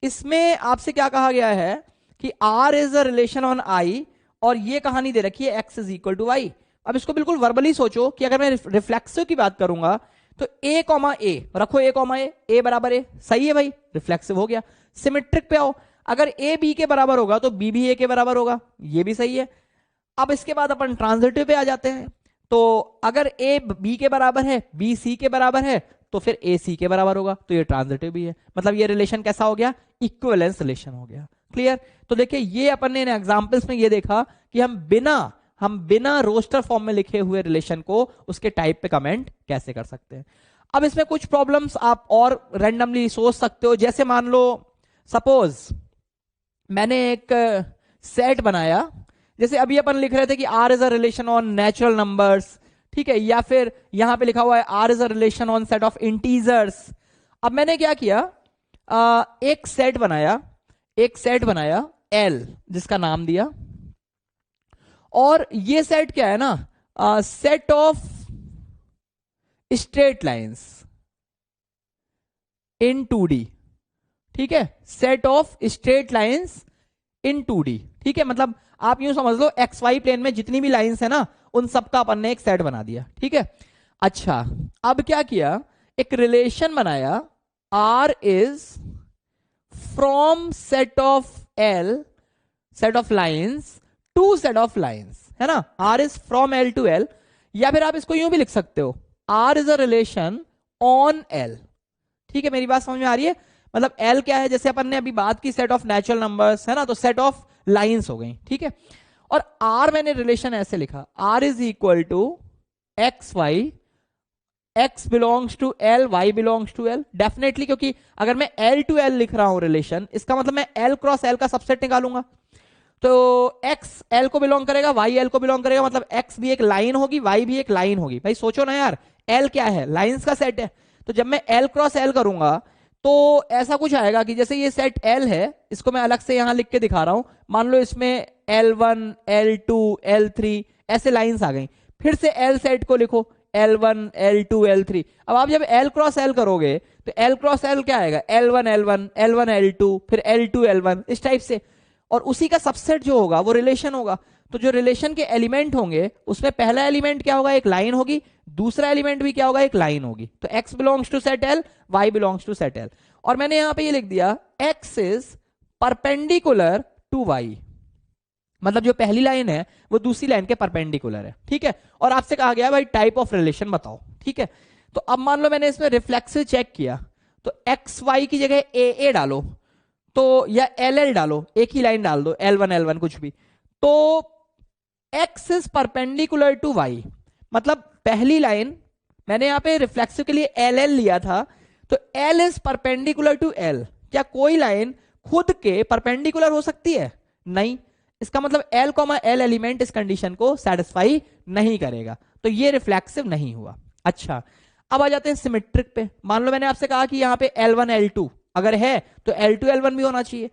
इसमें आपसे क्या कहा गया है कि R is a relation on I, और ये कहानी दे रखी है x is equal to y। अब इसको बिल्कुल वर्बली सोचो कि अगर मैं रिफ्लेक्सिव की बात करूंगा तो A, A रखो, A बराबर A, सही है भाई, रिफ्लेक्सिव हो गया। सिमेट्रिक पे आओ, अगर A B के बराबर होगा तो B भी A के बराबर होगा, ये भी सही है। अब इसके बाद अपन ट्रांजिटिव पे आ जाते हैं, तो अगर A B के बराबर है, B C के बराबर है, तो फिर A C के बराबर होगा, तो ये ट्रांजिटिव भी है। मतलब ये रिलेशन कैसा हो गया, इक्विवेलेंस रिलेशन हो गया। क्लियर? तो देखिए ये अपन ने एग्जांपल्स में ये देखा कि हम बिना रोस्टर फॉर्म में लिखे हुए रिलेशन को उसके टाइप पे कमेंट कैसे कर सकते हैं। अब इसमें कुछ प्रॉब्लम्स आप और रैंडमली सोच सकते हो, जैसे मान लो सपोज मैंने एक सेट बनाया, जैसे अभी अपन लिख रहे थे कि R is a relation on natural numbers, ठीक है, या फिर यहां पे लिखा हुआ है R is a relation on set of integers. अब मैंने क्या किया, एक सेट बनाया L, जिसका नाम दिया, और ये सेट क्या है ना, set of straight lines in 2D, ठीक है, set of straight lines in 2D, ठीक है। मतलब आप यूं समझ लो एक्स वाई प्लेन में जितनी भी लाइंस है ना, उन सबका अपन ने एक सेट बना दिया, ठीक है। अच्छा, अब क्या किया, एक रिलेशन बनाया, R is from set of L, set of lines to set of lines, है ना, R is from L to L, या फिर आप इसको यूं भी लिख सकते हो, R is a relation on L, ठीक है। मेरी बात समझ में आ रही है? मतलब L क्या है, जैसे अपन ने अभी बात की सेट ऑफ नेचुरल नंबर्स, है ना, तो सेट ऑफ लाइंस हो गई, ठीक है। और R मैंने रिलेशन ऐसे लिखा, R is equal to X Y, x belongs to L, y belongs to L, definitely, क्योंकि अगर मैं L टू L लिख रहा हूं रिलेशन, इसका मतलब मैं L क्रॉस L का सबसेट निकालूंगा, तो x L को बिलोंग करेगा, y L को बिलोंग करेगा, मतलब x भी एक लाइन होगी, y भी एक लाइन होगी। भाई सोचो ना यार, L क्या है, लाइंस का सेट है, तो जब मैं L क्रॉस L करूंगा तो ऐसा कुछ आएगा कि जैसे ये सेट L है, इसको मैं अलग से यहां लिख के दिखा रहा हूं, मान लो इसमें L1 L2 L3 ऐसे लाइंस आ गई। फिर से L सेट को लिखो, L1 L2 L3। अब आप जब L क्रॉस L करोगे तो L क्रॉस L क्या आएगा, L1 L1 L1 L2 फिर L2 L1 इस टाइप से, और उसी का सबसेट जो होगा वो रिलेशन होगा। तो जो रिलेशन के एलिमेंट होंगे उसमें पहला एलिमेंट क्या होगा, एक लाइन होगी, दूसरा एलिमेंट भी क्या होगा, एक लाइन होगी। तो x belongs to set L, y belongs to set L। और मैंने यहां पे ये लिख दिया x is perpendicular to y, मतलब जो पहली लाइन है वो दूसरी लाइन के परपेंडिकुलर है, ठीक है। और आपसे कहा गया भाई टाइप ऑफ रिलेशन बताओ, ठीक है। तो अब मान लो मैंने इसमें रिफ्लेक्सिव चेक किया, तो एक्स वाई की जगह ए डालो तो, या एल एल डालो, एक ही लाइन डाल दो, L1 कुछ भी, तो x is perpendicular to y, मतलब पहली लाइन मैंने यहां पे रिफ्लेक्सिव के लिए एल एल लिया था, तो L is perpendicular to L। क्या कोई लाइन खुद के परपेंडिकुलर हो सकती है? नहीं। इसका मतलब L L एलिमेंट इस कंडीशन को सेटिस्फाई नहीं करेगा, तो ये रिफ्लेक्सिव नहीं हुआ। अच्छा, अब आ जाते हैं सिमेट्रिक पे। मान लो मैंने आपसे कहा कि यहां पे L1 L2 अगर है तो L2 L1 भी होना चाहिए।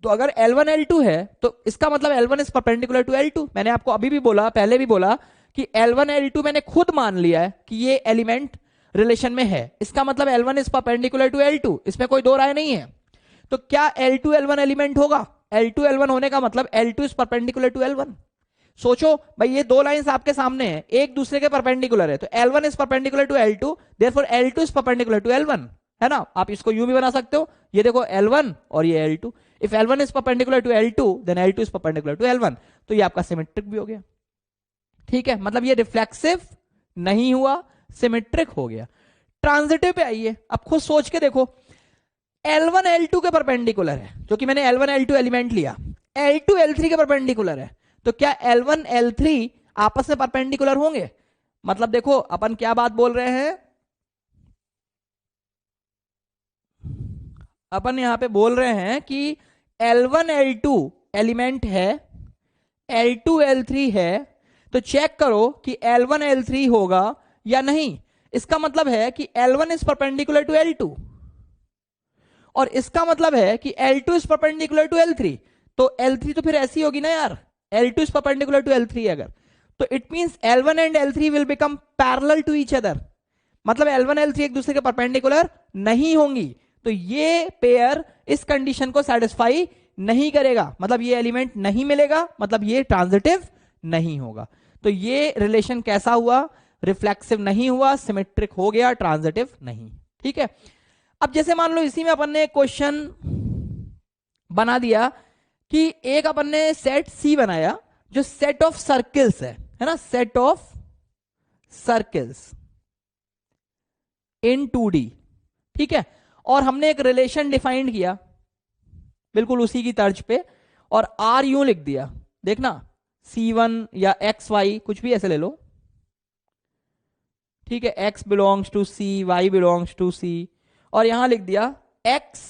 तो अगर L1 L2 है तो इसका मतलब L1 is perpendicular to L2। मैंने आपको अभी भी बोला, पहले भी बोला कि L1 L2 मैंने खुद मान लिया है कि ये एलिमेंट रिलेशन में है, इसका मतलब L1 is perpendicular to L2, इसमें कोई दो राय नहीं है। तो क्या L2 L1 एलिमेंट होगा? L2 L1 होने का मतलब L2 is perpendicular to L1। सोचो भाई, ये दो लाइंस आपके सामने हैं, एक दूसरे के परपेंडिकुलर है, तो L1 is perpendicular to L2, therefore L2 is perpendicular to L1, है ना। आप इसको यूं भी बना सकते हो, ये देखो L1 और ये L2, if L1 is perpendicular to L2 then L2 is perpendicular to L1, तो ये आपका सिमेट्रिक भी हो गया, ठीक है। मतलब ये रिफ्लेक्सिव नहीं हुआ, सिमेट्रिक हो गया। ट्रांजिटिव पे आइए, अब खुद सोच के देखो, L1 L2 के परपेंडिकुलर है, जो कि मैंने L1 L2 एलिमेंट लिया, L2 L3 के परपेंडिकुलर है, तो क्या L1 L3 आपस में परपेंडिकुलर होंगे? मतलब देखो अपन क्या बात बोल रहे हैं, अपन यहां पे बोल रहे हैं कि L1 L2 एलिमेंट है, L2 L3 है, तो चेक करो कि L1 L3 होगा या नहीं। इसका मतलब है कि L1 is perpendicular to L2, और इसका मतलब है कि L2 is perpendicular to L3, तो L3 तो फिर ऐसी होगी ना यार, L2 is perpendicular to L3 अगर, तो it means L1 and L3 will become parallel to each other, मतलब L1 L3 एक दूसरे के परपेंडिकुलर नहीं होंगी, तो ये पेयर इस कंडीशन को सेटिस्फाई नहीं करेगा, मतलब ये एलिमेंट नहीं मिलेगा, मतलब ये ट्रांजिटिव नहीं होगा। तो ये रिलेशन कैसा हुआ, रिफ्लेक्सिव नहीं हुआ, सिमेट्रिक हो गया, ट्रांजिटिव नहीं, ठीक है। अब जैसे मान लो इसी में अपन ने क्वेश्चन बना दिया कि एक अपन ने सेट C बनाया जो सेट ऑफ सर्किल्स है ना, set of circles in 2D, ठीक है। और हमने एक रिलेशन डिफाइंड किया बिल्कुल उसी की तर्ज पे, और R यूं लिख दिया, देखना C1 या XY कुछ भी ऐसे ले लो, ठीक है, X belongs to C, Y belongs to C, और यहां लिख दिया X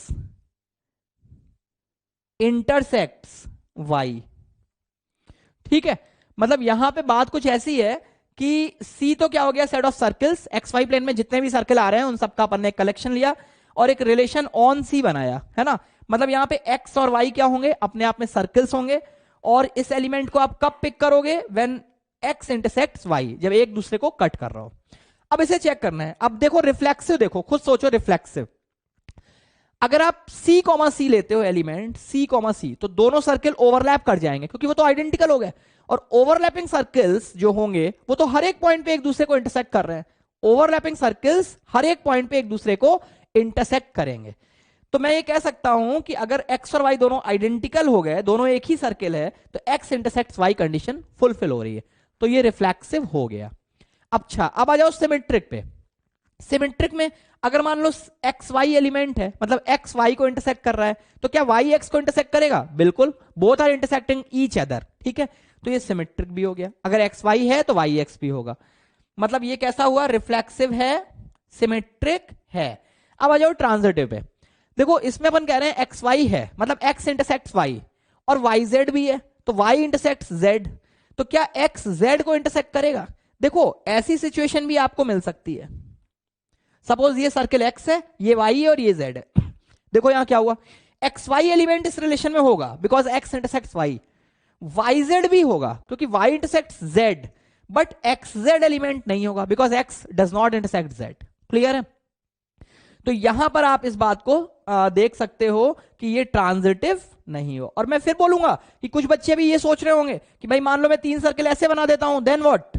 इंटरसेक्ट्स Y, ठीक है। मतलब यहां पे बात कुछ ऐसी है कि C तो क्या हो गया, set of circles, XY plane में जितने भी सर्कल आ रहे हैं उन सबका अपन ने एक कलेक्शन लिया और एक रिलेशन ऑन C बनाया, है ना। मतलब यहां पे X और Y क्या होंगे, अपने आप में सर्कल्स होंगे, और इस एलिमेंट को आप कब पिक करोगे, व्हेन X इंटरसेक्ट्स Y, जब एक दूसरे को कट कर रहा हो। अब इसे चेक करना है। अब देखो रिफ्लेक्सिव, देखो खुद सोचो रिफ्लेक्सिव, अगर आप C, लेते हो एलिमेंट C, तो दोनों सर्कल ओवरलैप कर जाएंगे क्योंकि वो तो आइडेंटिकल हो गए, और ओवरलैपिंग सर्कल्स जो होंगे वो तो हर एक पॉइंट पे एक दूसरे को इंटरसेक्ट कर रहे हैं, ओवरलैपिंग सर्कल्स हर एक पॉइंट पे एक दूसरे को इंटरसेक्ट करेंगे। तो मैं ये कह सकता हूं कि अगर X और Y दोनों आइडेंटिकल हो गए, दोनों एक ही सर्कल है, तो X intersects Y condition fulfil हो रही है, तो ये रिफ्लेक्सिव हो गया। अच्छा, अब आ जाओ सिमेट्रिक पे। सिमेट्रिक में अगर मान लो XY एलिमेंट है, मतलब XY को इंटरसेक्ट कर रहा है, तो क्या Y X को इंटरसेक्ट करेगा? बिल्कुल, both are intersecting each other, ठीक है। तो ये सिमेट्रिक भी हो गया, अगर XY है तो YX भी होगा, मतलब ये कैसा हुआ, रिफ्लेक्सिव है, सिमेट्रिक है। अब आ जाओ ट्रांजिटिव पे। देखो इसमें अपन कह रहे हैं XY है, मतलब X इंटरसेक्ट्स Y, और YZ भी है, तो Y इंटरसेक्ट्स Z, तो क्या X Z को इंटरसेक्ट करेगा? देखो ऐसी सिचुएशन भी आपको मिल सकती है, सपोज ये सर्कल X है, ये Y है और ये Z है। देखो यहां क्या हुआ, XY एलिमेंट इस रिलेशन में होगा because X intersects Y, YZ भी होगा क्योंकि Y intersect Z, but XZ element नहीं होगा because X does not intersect Z। Clear है? तो यहां पर आप इस बात को देख सकते हो कि ये ट्रांजिटिव नहीं हो। और मैं फिर बोलूंगा कि कुछ बच्चे भी ये सोच रहे होंगे कि भाई मान लो मैं 3 सर्कल ऐसे बना देता हूं, देन व्हाट,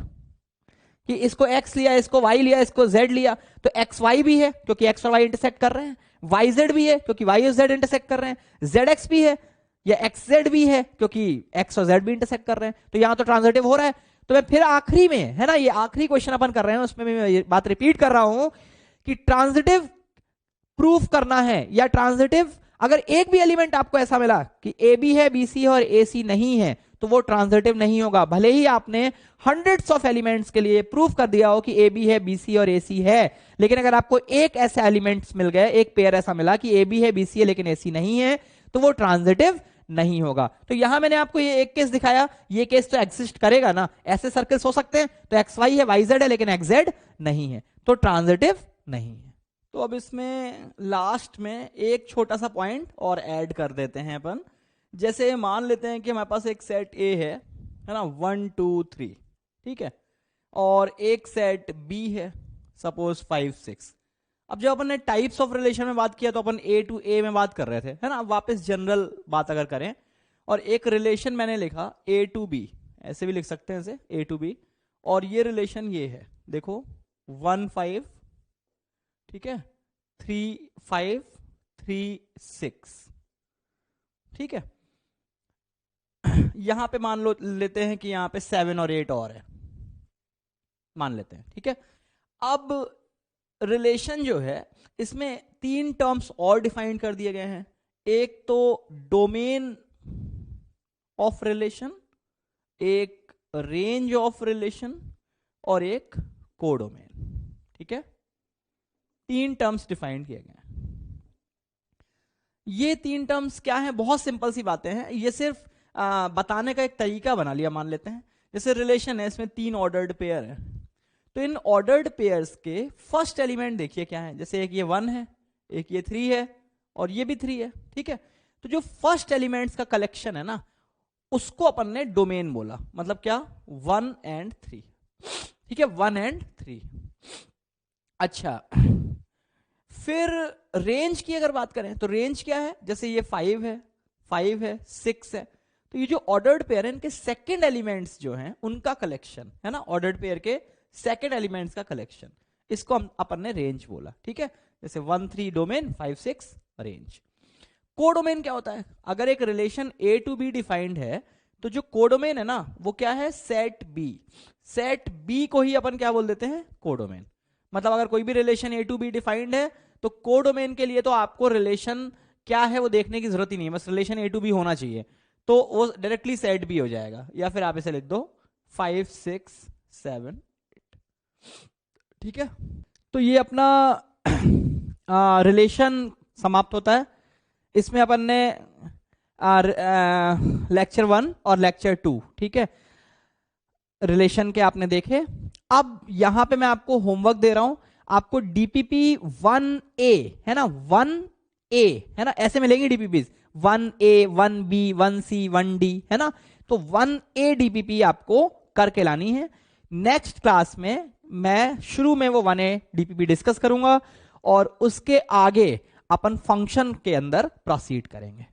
कि इसको X लिया, इसको Y लिया, इसको Z लिया, तो XY भी है क्योंकि X और Y इंटरसेक्ट कर रहे हैं, YZ भी है क्योंकि Y और Z इंटरसेक्ट कर रहे हैं, ZX भी है या XZ भी है क्योंकि X और Z भी इंटरसेक्ट कर रहे हैं, तो यहां तो ट्रांजिटिव हो रहा है। तो मैं फिर आखिरी में, है ना, ये आखिरी क्वेश्चन अपन कर रहे हैं, उसमें मैं ये बात रिपीट कर रहा हूं कि ट्रांजिटिव प्रूफ करना है या ट्रांजिटिव, अगर एक भी एलिमेंट आपको ऐसा मिला कि ए बी है, बी सी है और ए सी नहीं है, तो वो ट्रांजिटिव नहीं होगा, भले ही आपने हंड्रेड्स ऑफ एलिमेंट्स के लिए प्रूफ कर दिया हो कि ए बी है, बी सी और ए सी है। लेकिन अगर आपको एक ऐसा एलिमेंट्स मिल गए, एक पेयर ऐसा मिला कि ए बी है, बी सी है लेकिन ए सी नहीं है, तो वो ट्रांजिटिव नहीं होगा। तो यहां मैंने आपको ये एक केस दिखाया, ये केस तो एग्जिस्ट करेगा ना, ऐसे सर्कल्स हो सकते हैं, तो एक्स वाई है, वाई जेड है लेकिन एक्स जेड नहीं है, तो ट्रांजिटिव नहीं है। तो अब इसमें लास्ट में एक छोटा सा पॉइंट और ऐड कर देते हैं अपन। जैसे मान लेते हैं कि हमारे पास एक सेट ए है ना, 1 2 3, ठीक है, और एक सेट बी है सपोज 5 6। अब जब अपन ने टाइप्स ऑफ रिलेशन में बात किया तो अपन ए टू ए में बात कर रहे थे, है ना। वापस जनरल बात अगर करें, और एक रिलेशन मैंने लिखा ए टू बी, ऐसे भी लिख सकते हैं इसे, ए टू बी, और ये रिलेशन ये है, देखो 1 5, ठीक है, 3 5 3 6, ठीक है। यहां पे मान लो लेते हैं कि यहां पे 7 और 8 और है, मान लेते हैं, ठीक है। अब रिलेशन जो है इसमें 3 टर्म्स और डिफाइन कर दिए गए हैं। एक तो डोमेन ऑफ रिलेशन, एक रेंज ऑफ रिलेशन और एक कोडोमेन, ठीक है। 3 टर्म्स डिफाइन किए गए हैं। ये 3 टर्म्स क्या है, बहुत सिंपल सी बातें हैं, ये सिर्फ बताने का एक तरीका बना लिया। मान लेते हैं जैसे रिलेशन है, इसमें 3 ऑर्डर्ड पेयर है, तो इन ऑर्डर्ड पेयर्स के फर्स्ट एलिमेंट देखिए क्या है, जैसे एक ये 1 है, एक ये 3 है और ये भी 3 है, ठीक है। तो जो फर्स्ट एलिमेंट्स का कलेक्शन है ना, उसको अपन ने डोमेन बोला, मतलब क्या, 1 and 3, ठीक है, 1 and 3। अच्छा, फिर रेंज की अगर बात करें तो रेंज क्या है, जैसे ये 5 है, 5 है, 6 है, तो ये जो ऑर्डर्ड पेयर है इनके सेकेंड एलिमेंट्स जो हैं उनका कलेक्शन है ना, ऑर्डर्ड पेयर के सेकेंड एलिमेंट्स का कलेक्शन, इसको हम अपन ने रेंज बोला, ठीक है। जैसे 1 3 डोमेन, 5 6 रेंज। कोडोमेन क्या होता है, अगर एक relation A to B defined है तो जो कोडोमेन है ना वो क्या है, सेट बी। सेट बी को ही अपन क्या बोल देते हैं, कोडोमेन। मतलब अगर कोई भी relation A to B defined है तो कोडोमेन के लिए तो आपको रिलेशन क्या है वो देखने की जरूरत ही नहीं है, बस रिलेशन ए टू बी होना चाहिए, तो वो डायरेक्टली सेट बी हो जाएगा। या फिर आप इसे लिख दो 5 6 7 8, ठीक है। तो ये अपना रिलेशन समाप्त होता है। इसमें अपन ने लेक्चर 1 और लेक्चर 2, ठीक है, रिलेशन के आपने देखे। अब यहां पे मैं आपको होमवर्क दे रहा हूं, आपको डीपीपी 1A है ना, 1A है ना, ऐसे मिलेंगे DPP 1A 1B 1C 1D है ना, तो 1A डीपीपी आपको करके लानी है। नेक्स्ट क्लास में मैं शुरू में वो 1A डीपीपी डिस्कस करूंगा और उसके आगे अपन फंक्शन के अंदर प्रोसीड करेंगे।